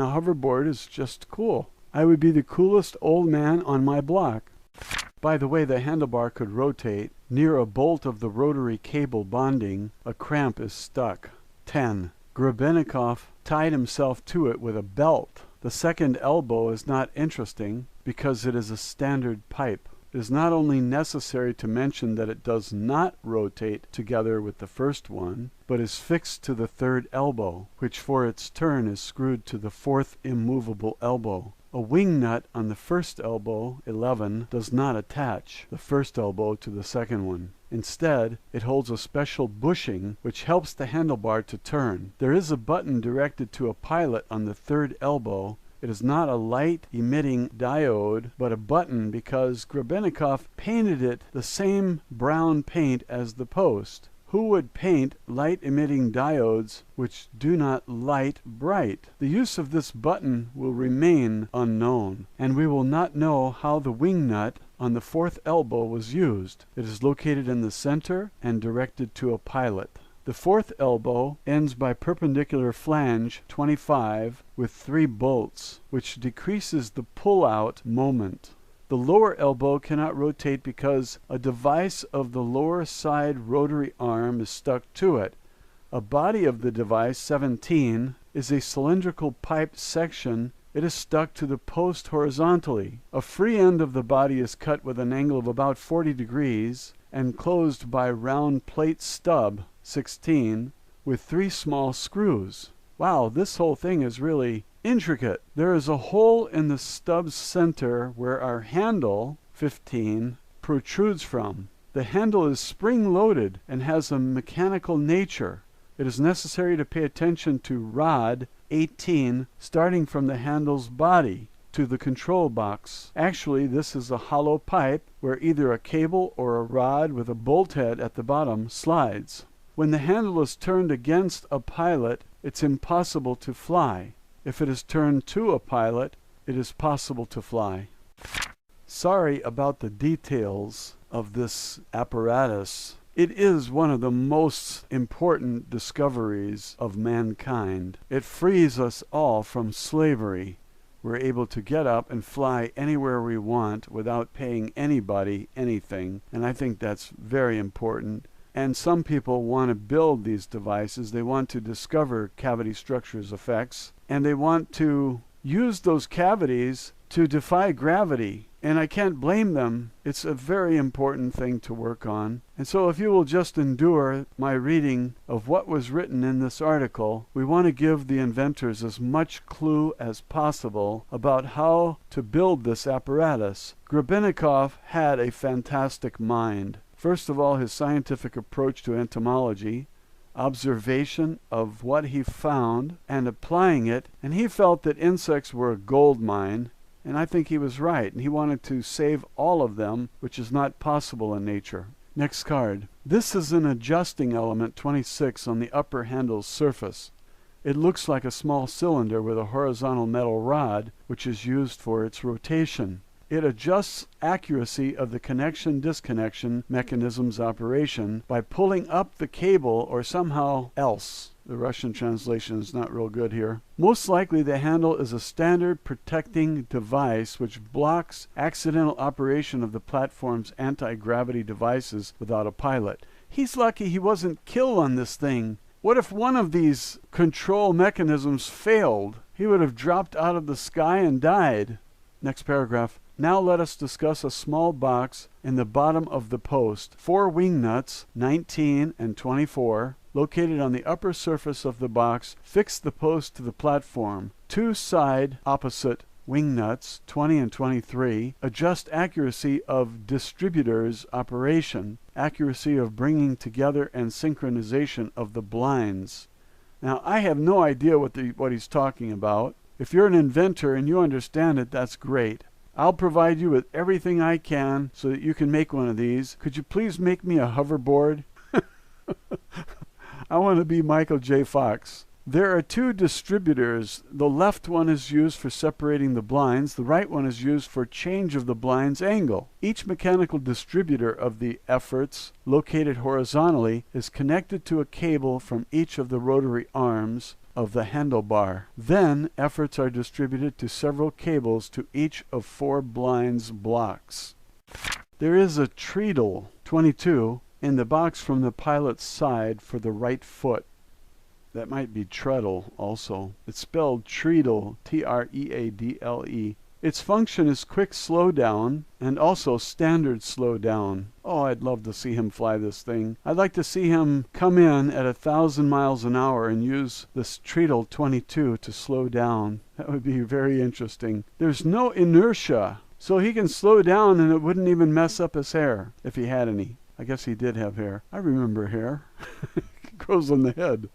a hoverboard is just cool. I would be the coolest old man on my block. By the way, the handlebar could rotate. Near a bolt of the rotary cable bonding, a cramp is stuck. 10. Grebennikov tied himself to it with a belt. The second elbow is not interesting because it is a standard pipe. It is not only necessary to mention that it does not rotate together with the first one, but is fixed to the third elbow, which for its turn is screwed to the fourth immovable elbow. A wing nut on the first elbow, 11, does not attach the first elbow to the second one. Instead, it holds a special bushing which helps the handlebar to turn. There is a button directed to a pilot on the third elbow. It is not a light-emitting diode, but a button, because Grebennikov painted it the same brown paint as the post. Who would paint light-emitting diodes which do not light bright? The use of this button will remain unknown, and we will not know how the wing nut on the fourth elbow was used. It is located in the center and directed to a pilot. The fourth elbow ends by perpendicular flange 25 with 3 bolts, which decreases the pull-out moment. The lower elbow cannot rotate because a device of the lower side rotary arm is stuck to it. A body of the device, 17, is a cylindrical pipe section. It is stuck to the post horizontally. A free end of the body is cut with an angle of about 40 degrees and closed by round plate stub, 16, with 3 small screws. Wow, this whole thing is really intricate. There is a hole in the stub's center where our handle, 15, protrudes from. The handle is spring-loaded and has a mechanical nature. It is necessary to pay attention to rod 18 starting from the handle's body to the control box. Actually, this is a hollow pipe where either a cable or a rod with a bolt head at the bottom slides. When the handle is turned against a pilot, it's impossible to fly. If it is turned to a pilot, it is possible to fly. Sorry about the details of this apparatus. It is one of the most important discoveries of mankind. It frees us all from slavery. We're able to get up and fly anywhere we want without paying anybody anything, and I think that's very important. And some people want to build these devices. They want to discover cavity structures effects, and they want to use those cavities to defy gravity. And I can't blame them. It's a very important thing to work on. And so if you will just endure my reading of what was written in this article, we want to give the inventors as much clue as possible about how to build this apparatus. Grebennikov had a fantastic mind. First of all, his scientific approach to entomology, observation of what he found and applying it, and he felt that insects were a gold mine. And I think he was right, and he wanted to save all of them, which is not possible in nature. Next card. This is an adjusting element 26 on the upper handle's surface. It looks like a small cylinder with a horizontal metal rod, which is used for its rotation. It adjusts accuracy of the connection-disconnection mechanism's operation by pulling up the cable or somehow else. The Russian translation is not real good here. Most likely the handle is a standard protecting device which blocks accidental operation of the platform's anti-gravity devices without a pilot. He's lucky he wasn't killed on this thing. What if one of these control mechanisms failed? He would have dropped out of the sky and died. Next paragraph. Now let us discuss a small box in the bottom of the post. 4 wing nuts, 19 and 24, located on the upper surface of the box, fix the post to the platform. 2 side opposite wing nuts, 20 and 23, adjust accuracy of distributor's operation, accuracy of bringing together and synchronization of the blinds. Now, I have no idea what he's talking about. If you're an inventor and you understand it, that's great. I'll provide you with everything I can so that you can make one of these. Could you please make me a hoverboard? I want to be Michael J. Fox. There are 2 distributors. The left one is used for separating the blinds. The right one is used for change of the blind's angle. Each mechanical distributor of the efforts, located horizontally, is connected to a cable from each of the rotary arms of the handlebar. Then efforts are distributed to several cables to each of 4 blinds blocks. There is a treadle, 22, in the box from the pilot's side for the right foot. That might be treadle also. It's spelled treadle, T-R-E-A-D-L-E. Its function is quick slowdown and also standard slowdown. Oh, I'd love to see him fly this thing. I'd like to see him come in at 1,000 miles an hour and use this treadle 22 to slow down. That would be very interesting. There's no inertia, so he can slow down and it wouldn't even mess up his hair, if he had any. I guess he did have hair. I remember hair. It grows on the head.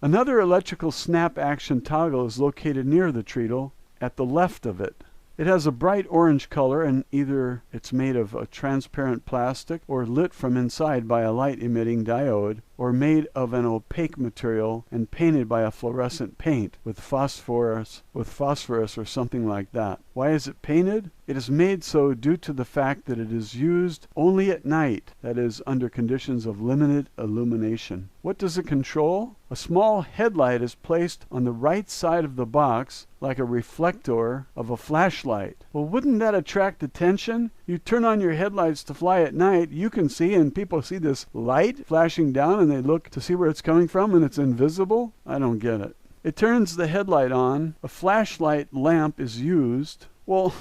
Another electrical snap action toggle is located near the treadle at the left of it. It has a bright orange color, and either it's made of a transparent plastic or lit from inside by a light-emitting diode, or made of an opaque material and painted by a fluorescent paint with phosphorus or something like that. Why is it painted? It is made so due to the fact that it is used only at night, that is, under conditions of limited illumination. What does it control? A small headlight is placed on the right side of the box, like a reflector of a flashlight. Well, wouldn't that attract attention? You turn on your headlights to fly at night, you can see, and people see this light flashing down and they look to see where it's coming from and it's invisible? I don't get it. It turns the headlight on. A flashlight lamp is used. Well,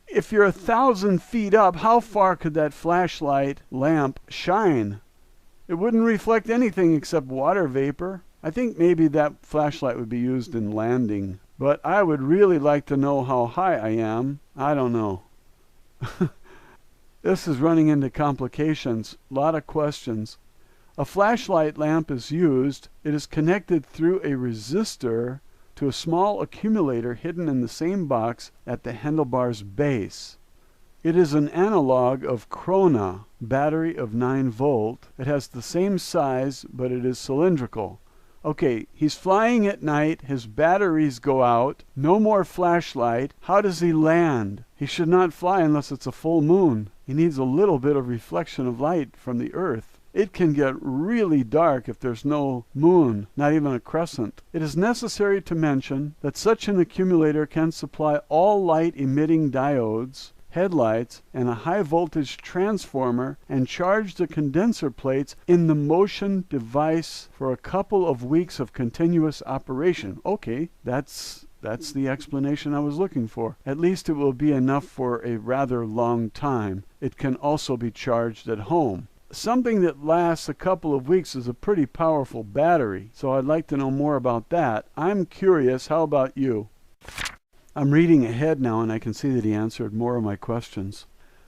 if you're 1,000 feet up, how far could that flashlight lamp shine? It wouldn't reflect anything except water vapor. I think maybe that flashlight would be used in landing. But I would really like to know how high I am. I don't know. This is running into complications. A lot of questions. A flashlight lamp is used. It is connected through a resistor to a small accumulator hidden in the same box at the handlebar's base. It is an analog of Krona, battery of 9 volt. It has the same size, but it is cylindrical. Okay, he's flying at night, his batteries go out, no more flashlight. How does he land? He should not fly unless it's a full moon. He needs a little bit of reflection of light from the earth. It can get really dark if there's no moon, not even a crescent. It is necessary to mention that such an accumulator can supply all light-emitting diodes, headlights, and a high-voltage transformer, and charge the condenser plates in the motion device for a couple of weeks of continuous operation. Okay, that's the explanation I was looking for. At least it will be enough for a rather long time. It can also be charged at home. Something that lasts a couple of weeks is a pretty powerful battery, so I'd like to know more about that. I'm curious. How about you? I'm reading ahead now, and I can see that he answered more of my questions.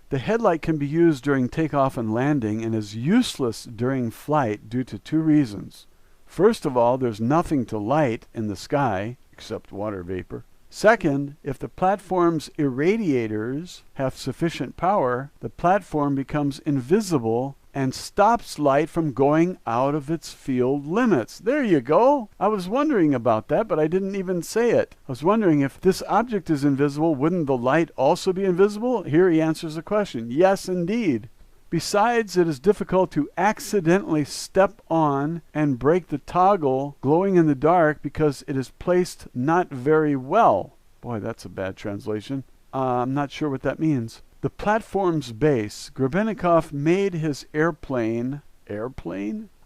The headlight can be used during takeoff and landing and is useless during flight due to 2 reasons. First of all, there's nothing to light in the sky except water vapor. Second, if the platform's irradiators have sufficient power, the platform becomes invisible and stops light from going out of its field limits. There you go. I was wondering about that, but I didn't even say it. I was wondering if this object is invisible, wouldn't the light also be invisible? Here he answers the question. Yes, indeed. Besides, it is difficult to accidentally step on and break the toggle glowing in the dark because it is placed not very well. Boy, that's a bad translation. I'm not sure what that means. The platform's base. Grebennikov made his airplane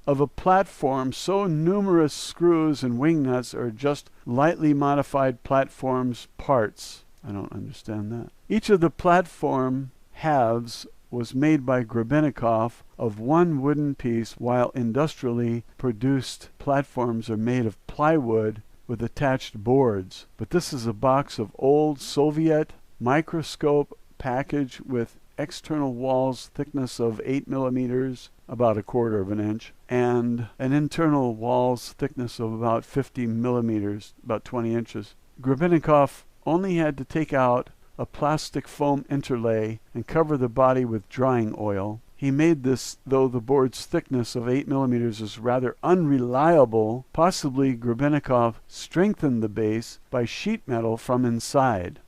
of a platform so numerous screws and wing nuts are just lightly modified platform's parts. I don't understand that. Each of the platform halves was made by Grebennikov of one wooden piece, while industrially produced platforms are made of plywood with attached boards. But this is a box of old Soviet microscope package with external walls thickness of 8 millimeters, about 1/4 of an inch, and an internal walls thickness of about 50 millimeters, about 20 inches. Grebennikov only had to take out a plastic foam interlay and cover the body with drying oil. He made this, though the board's thickness of 8 millimeters is rather unreliable. Possibly Grebennikov strengthened the base by sheet metal from inside.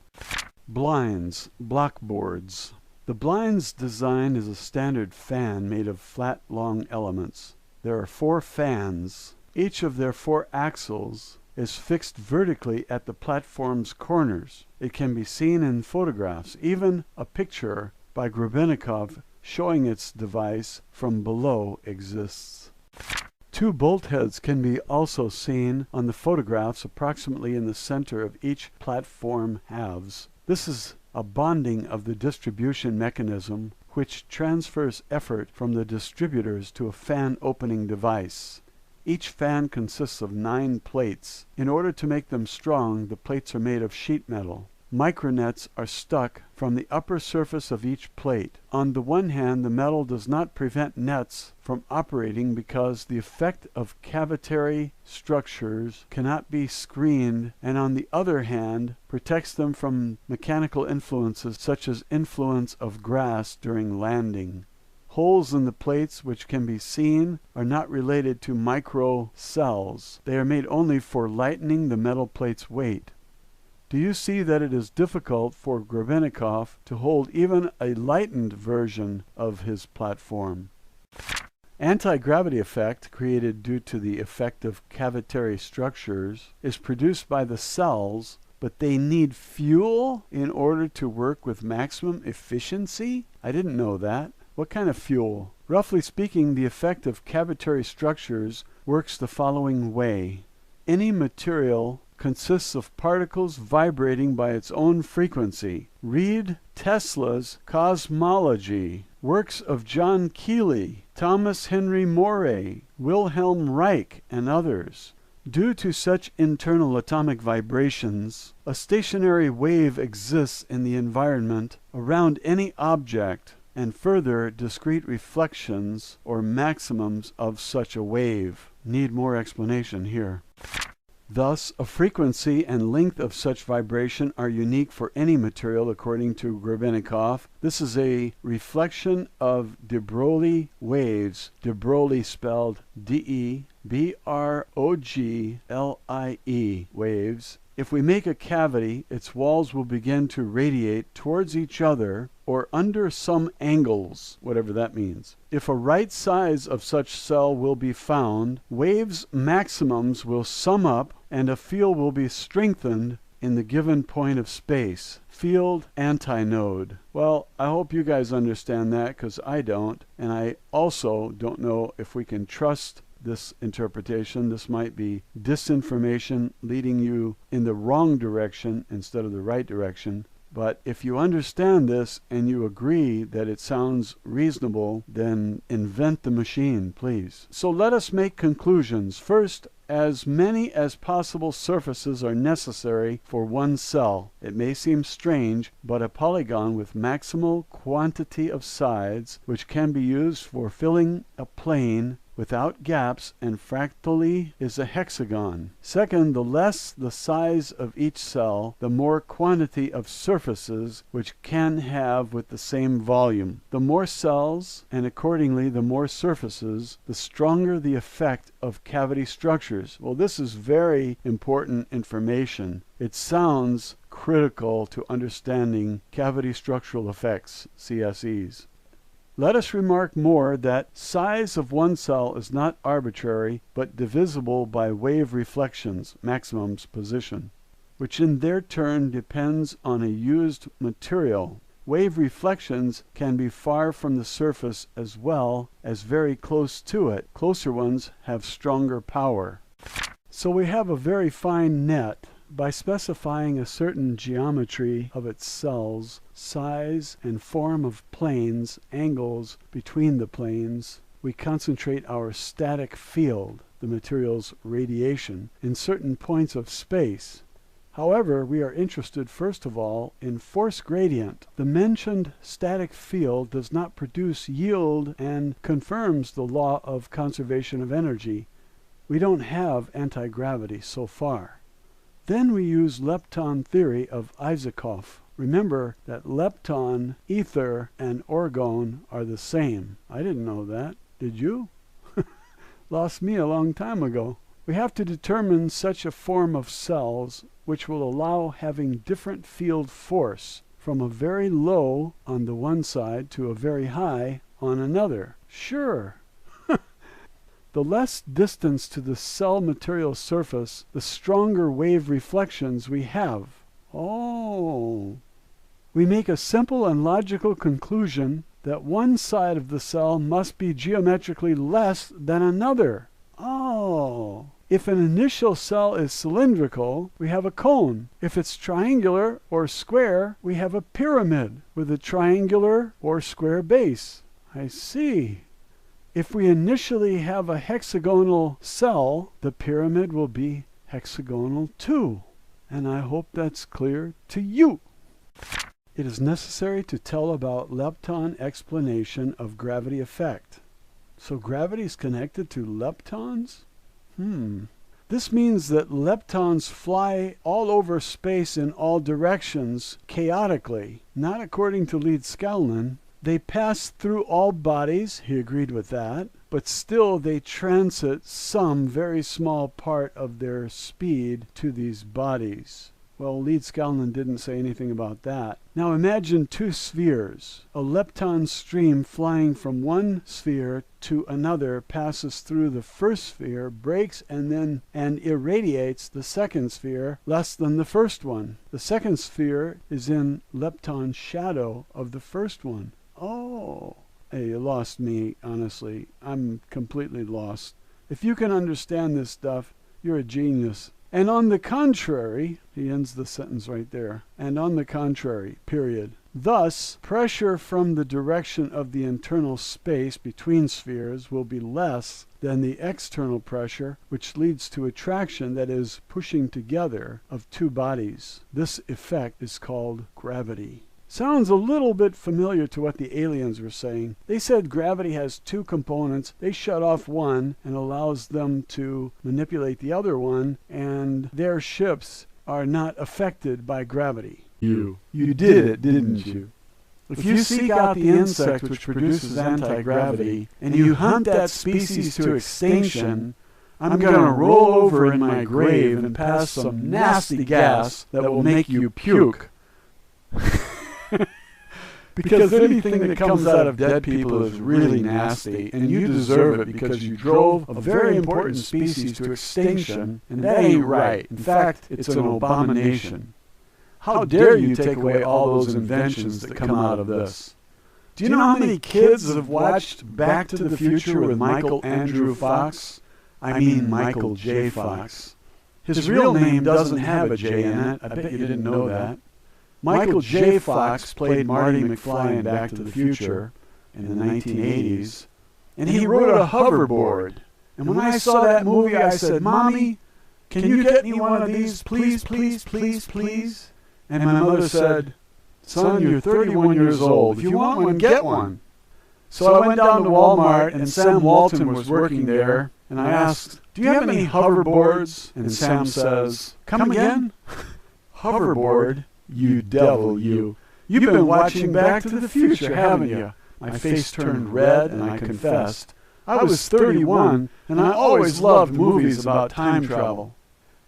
Blinds, blockboards. The blind's design is a standard fan made of flat, long elements. There are 4 fans. Each of their 4 axles is fixed vertically at the platform's corners. It can be seen in photographs. Even a picture by Grebennikov showing its device from below exists. 2 bolt heads can be also seen on the photographs approximately in the center of each platform halves. This is a bonding of the distribution mechanism which transfers effort from the distributors to a fan opening device. Each fan consists of 9 plates. In order to make them strong, the plates are made of sheet metal. Micronets are stuck from the upper surface of each plate. On the one hand, the metal does not prevent nets from operating because the effect of cavitary structures cannot be screened, and on the other hand, protects them from mechanical influences such as influence of grass during landing. Holes in the plates which can be seen are not related to micro cells. They are made only for lightening the metal plate's weight. Do you see that it is difficult for Grebennikov to hold even a lightened version of his platform? Anti-gravity effect, created due to the effect of cavitary structures, is produced by the cells, but they need fuel in order to work with maximum efficiency? I didn't know that. What kind of fuel? Roughly speaking, the effect of cavitary structures works the following way. Any material consists of particles vibrating by its own frequency. Read Tesla's Cosmology, works of John Keely, Thomas Henry Morey, Wilhelm Reich, and others. Due to such internal atomic vibrations, a stationary wave exists in the environment around any object, and further discrete reflections or maximums of such a wave. Need more explanation here. Thus, a frequency and length of such vibration are unique for any material according to Grebennikov. This is a reflection of de Broglie waves, de Broglie spelled D-E-B-R-O-G-L-I-E waves. If we make a cavity, its walls will begin to radiate towards each other or under some angles, whatever that means. If a right size of such cell will be found, waves maximums will sum up and a field will be strengthened in the given point of space. Field antinode. Well, I hope you guys understand that because I don't, and I also don't know if we can trust this interpretation. This might be disinformation leading you in the wrong direction instead of the right direction. But if you understand this and you agree that it sounds reasonable, then invent the machine, please. So let us make conclusions. First, as many as possible surfaces are necessary for one cell. It may seem strange, but a polygon with maximal quantity of sides, which can be used for filling a plane without gaps and fractally, is a hexagon. Second, the less the size of each cell, the more quantity of surfaces which can have with the same volume. The more cells, and accordingly the more surfaces, the stronger the effect of cavity structures. Well, this is very important information. It sounds critical to understanding cavity structural effects, CSEs. Let us remark more that size of one cell is not arbitrary, but divisible by wave reflections, maximums position, which in their turn depends on a used material. Wave reflections can be far from the surface as well as very close to it. Closer ones have stronger power. So we have a very fine net. By specifying a certain geometry of its cells, size and form of planes, angles between the planes, we concentrate our static field, the material's radiation, in certain points of space. However, we are interested first of all in force gradient. The mentioned static field does not produce yield and confirms the law of conservation of energy. We don't have anti-gravity so far. Then we use lepton theory of Isakov. Remember that lepton, ether, and orgone are the same. I didn't know that. Did you? Lost me a long time ago. We have to determine such a form of cells which will allow having different field force from a very low on the one side to a very high on another. Sure. The less distance to the cell material surface, the stronger wave reflections we have. Oh. We make a simple and logical conclusion that one side of the cell must be geometrically less than another. Oh. If an initial cell is cylindrical, we have a cone. If it's triangular or square, we have a pyramid with a triangular or square base. I see. If we initially have a hexagonal cell, the pyramid will be hexagonal too. And I hope that's clear to you. It is necessary to tell about lepton explanation of gravity effect. So gravity is connected to leptons? This means that leptons fly all over space in all directions chaotically, not according to Leeds-Skalnin. They pass through all bodies, he agreed with that, but still they transit some very small part of their speed to these bodies. Well, Leeds-Skalnin didn't say anything about that. Now imagine two spheres. A lepton stream flying from one sphere to another passes through the first sphere, breaks, and irradiates the second sphere less than the first one. The second sphere is in lepton shadow of the first one. Oh, hey, you lost me, honestly. I'm completely lost. If you can understand this stuff, you're a genius. And on the contrary, he ends the sentence right there, and on the contrary, period. Thus, pressure from the direction of the internal space between spheres will be less than the external pressure, which leads to attraction, that is, pushing together, of two bodies. This effect is called gravity. Sounds a little bit familiar to what the aliens were saying. They said gravity has two components. They shut off one and allows them to manipulate the other one, and their ships are not affected by gravity. You did it, didn't you? If you seek out the insect which produces anti-gravity, and you hunt that species to extinction, I'm going to roll over in my grave and pass some nasty gas that will make you puke. Because anything that comes out of dead people is really nasty, and you deserve it because you drove a very important species to extinction, and that ain't right. In fact, it's an abomination. How dare you take away all those inventions that come out of this? Do you know how many kids have watched Back to the Future with Michael Andrew Fox? I mean Michael J. Fox. His real name doesn't have a J in it. I bet you didn't know that. Michael J. Fox played Marty McFly in Back to the Future in the 1980s, and he rode a hoverboard. And when I saw that movie, I said, "Mommy, can you get me one of these, please, please, please, please?" And my mother said, "Son, you're 31 years old. If you want one, get one." So I went down to Walmart, and Sam Walton was working there, and I asked, "Do you have any hoverboards?" And Sam says, "Come again?" "Hoverboard? You devil, you. You've been watching Back to the Future, haven't you?" My face turned red, and I confessed. I was 31, and I always loved movies about time travel.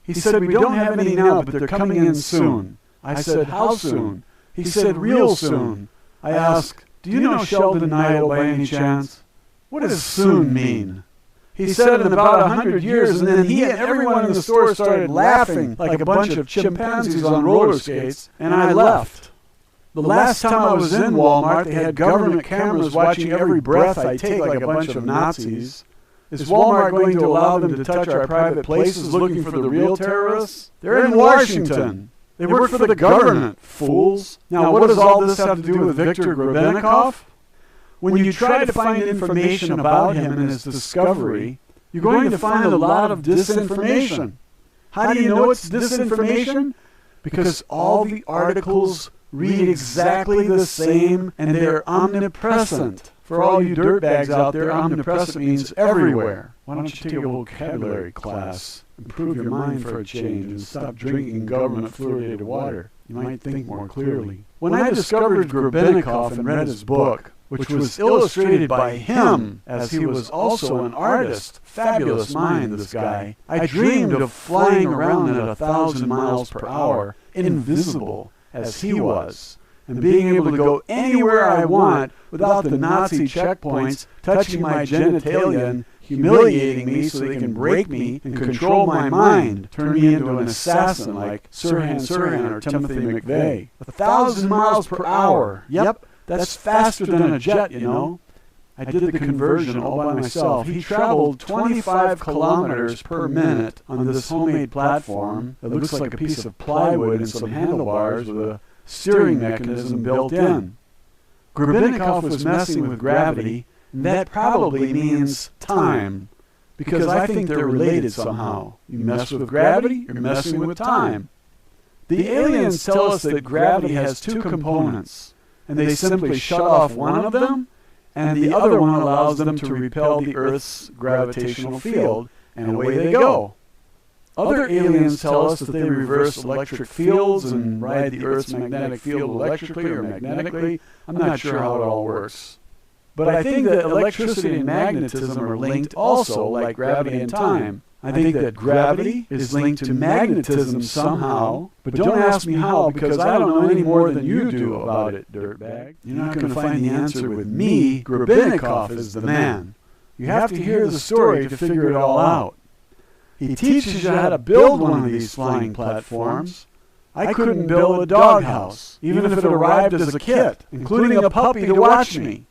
He said, "We don't have any now, but they're coming in soon." I said, "How soon?" He said, "Real soon." I asked, "Do you know Sheldon Idle by any chance?" "What does soon mean?" He said, "In about 100 years, and then he and everyone in the store started laughing like a bunch of chimpanzees on roller skates, and I left. The last time I was in Walmart, they had government cameras watching every breath I take like a bunch of Nazis. Is Walmart going to allow them to touch our private places looking for the real terrorists? They're in Washington. They work for the government, fools. Now, what does all this have to do with Victor Grebennikov? When you try to find information about him and his discovery, you're going to find a lot of disinformation. How do you know it's disinformation? Because all the articles read exactly the same, and they're omnipresent. For all you dirtbags out there, omnipresent means everywhere. Why don't you take a vocabulary class, improve your mind for a change, and stop drinking government fluoridated water? You might think more clearly. When I discovered Grebennikov and read his book, which was illustrated by him, as he was also an artist, fabulous mind, this guy, I dreamed of flying around at 1,000 miles per hour, invisible as he was, and being able to go anywhere I want without the Nazi checkpoints touching my genitalia and humiliating me so they can break me and control my mind, turn me into an assassin like Sirhan Sirhan or Timothy McVeigh. 1,000 miles per hour. Yep, that's faster than a jet, you know. I did the conversion all by myself. He traveled 25 kilometers per minute on this homemade platform that looks like a piece of plywood and some handlebars with a steering mechanism built in. Grebennikov was messing with gravity, and that probably means time, because I think they're related somehow. You mess with gravity, you're messing with time. The aliens tell us that gravity has two components, and they simply shut off one of them, and the other one allows them to repel the Earth's gravitational field, and away they go. Other aliens tell us that they reverse electric fields and ride the Earth's magnetic field electrically or magnetically. I'm not sure how it all works. But I think that electricity and magnetism are linked also, like gravity and time. I think that gravity is linked to magnetism somehow, but don't ask me how, because I don't know any more than you do about it, dirtbag. You're not going to find the answer with me. Grebennikov is the man. You have to hear the story to figure it all out. He teaches you how to build one of these flying platforms. I couldn't build a doghouse, even if it arrived as a kit, including a puppy to watch me.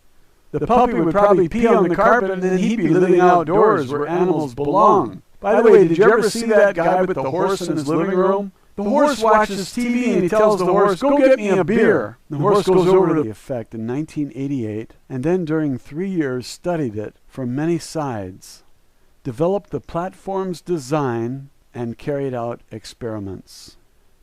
The puppy would probably pee on the carpet, and then he'd be living outdoors where animals belong. By the way, did you ever see that guy with the horse in his living room? The horse watches TV and he tells the horse, "Go get me a beer." The horse goes over to the effect in 1988, and then during 3 years studied it from many sides, developed the platform's design, and carried out experiments.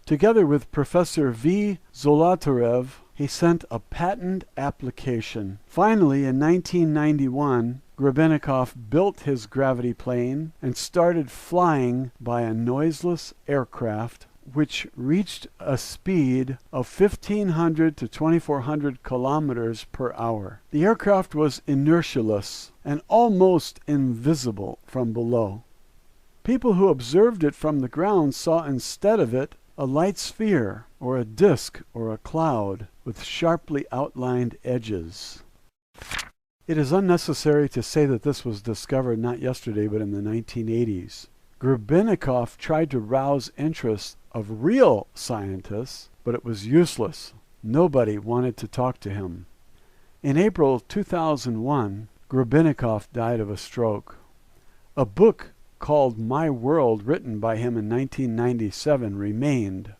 Together with Professor V. Zolotarev, he sent a patent application. Finally, in 1991, Grebennikov built his gravity plane and started flying by a noiseless aircraft which reached a speed of 1,500 to 2,400 kilometers per hour. The aircraft was inertialess and almost invisible from below. People who observed it from the ground saw instead of it a light sphere or a disk or a cloud with sharply outlined edges. It is unnecessary to say that this was discovered not yesterday but in the 1980s. Grebennikov tried to rouse interest of real scientists, but it was useless. Nobody wanted to talk to him. In April 2001, Grebennikov died of a stroke. A book called My World, written by him in 1997, remained.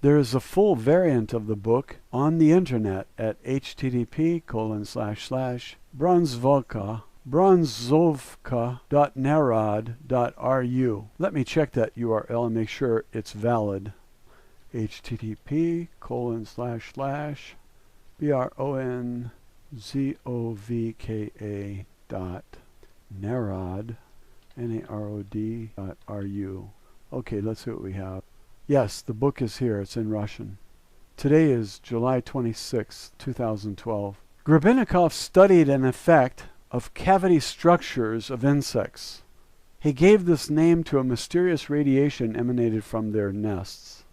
There is a full variant of the book on the internet at http://bronzovka.narod.ru. Let me check that URL and make sure it's valid. http://bronzovka.narod.ru. Okay, let's see what we have. Yes, the book is here. It's in Russian. Today is July 26, 2012. Grebennikov studied an effect of cavity structures of insects. He gave this name to a mysterious radiation emanated from their nests.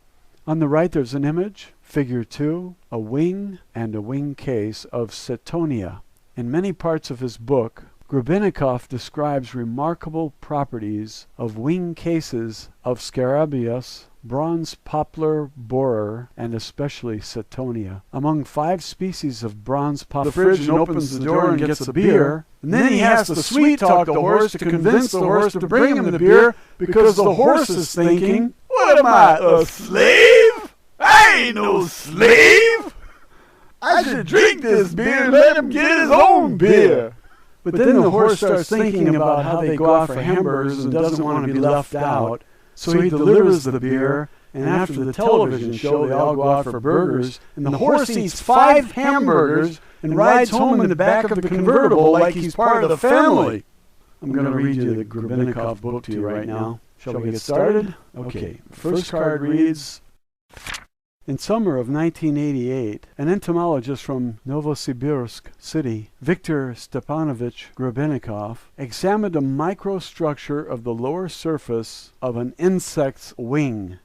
On the right there's an image, figure 2, a wing and a wing case of Cetonia. In many parts of his book, Grebennikov describes remarkable properties of wing cases of Scarabaeus, bronze poplar borer, and especially Cetonia. Among 5 species of bronze poplar, the fridge and opens the door and gets a beer, and then he has to sweet-talk the horse to convince the horse to bring him the beer because the horse is thinking, "What am I, a slave? I ain't no slave! I should drink this beer and let him get his own beer." But then the horse starts thinking about how they go out for hamburgers and doesn't want to be left out, so he delivers the beer, and after the television show they all go out for burgers, and the horse eats 5 hamburgers and rides home in the back of the convertible like he's part of the family. I'm going to read you the Grebennikov book to you right now. Shall we get started? Okay. First card reads, in summer of 1988, an entomologist from Novosibirsk city, Viktor Stepanovich Grebennikov, examined a microstructure of the lower surface of an insect's wing.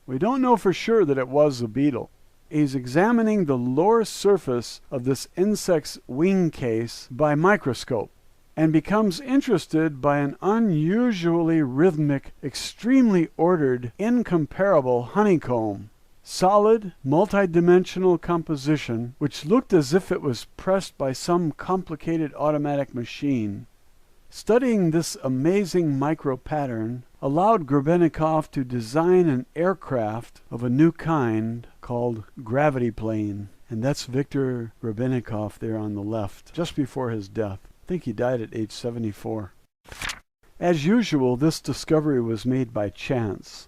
We don't know for sure that it was a beetle. He's examining the lower surface of this insect's wing case by microscope and becomes interested by an unusually rhythmic, extremely ordered, incomparable honeycomb. Solid, multidimensional composition which looked as if it was pressed by some complicated automatic machine. Studying this amazing micro-pattern allowed Grebennikov to design an aircraft of a new kind called gravity plane. And that's Viktor Grebennikov there on the left, just before his death. I think he died at age 74. As usual, this discovery was made by chance.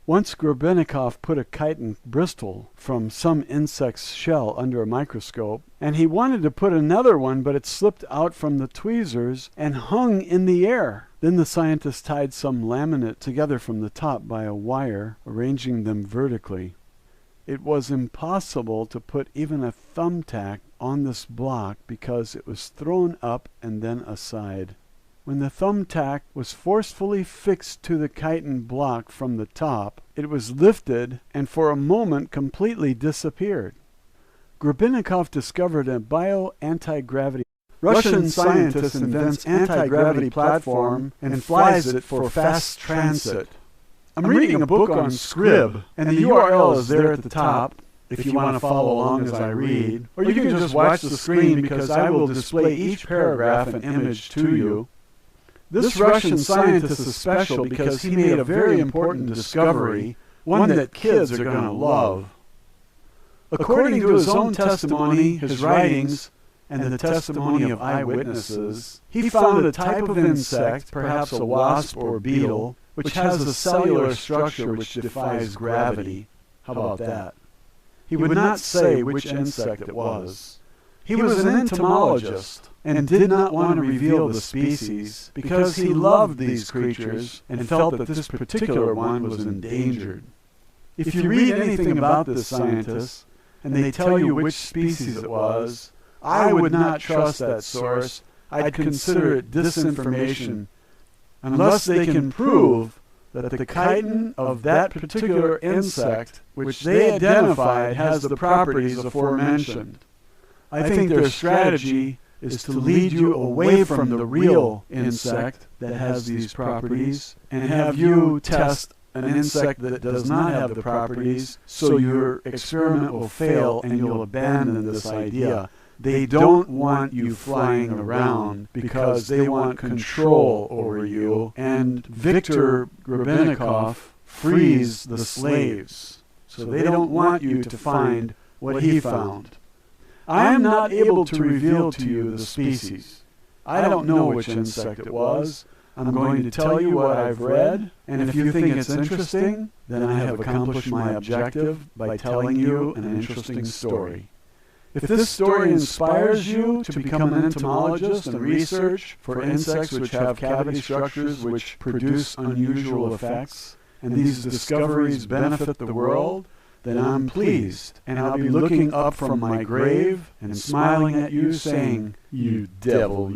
Once Grebennikov put a chitin bristle from some insect's shell under a microscope, and he wanted to put another one, but it slipped out from the tweezers and hung in the air. Then the scientist tied some laminate together from the top by a wire, arranging them vertically. It was impossible to put even a thumbtack on this block because it was thrown up and then aside. When the thumbtack was forcefully fixed to the chitin block from the top, it was lifted and for a moment completely disappeared. Grebennikov discovered a bio-anti-gravity. Russian scientist invents anti-gravity platform and flies it for fast transit. I'm reading a book on Scrib, and the URL is there at the top if you want to follow along as I read, or you can just watch the screen because I will display each paragraph and image to you. This Russian scientist is special because he made a very important discovery, one that kids are going to love. According to his own testimony, his writings, and the testimony of eyewitnesses, he found a type of insect, perhaps a wasp or beetle, which has a cellular structure which defies gravity. How about that? he would not say which insect it was. He was an entomologist and did not want to reveal the species because he loved these creatures and felt that this particular one was endangered. If you read anything about this scientist and they tell you which species it was, I would not trust that source. I'd consider it disinformation unless they can prove that the chitin of that particular insect which they identified has the properties aforementioned. I think their strategy is to lead you away from the real insect that has these properties and have you test an insect that does not have the properties, so your experiment will fail and you'll abandon this idea. They don't want you flying around because they want control over you, and Victor Grebennikov frees the slaves. So they don't want you to find what he found. I am not able to reveal to you the species. I don't know which insect it was. I'm going to tell you what I've read, and if you think it's interesting, then I have accomplished my objective by telling you an interesting story. If this story inspires you to become an entomologist and research for insects which have cavity structures which produce unusual effects, and these discoveries benefit the world, then I'm pleased, and I'll be looking up from my grave and smiling at you saying, "You devil,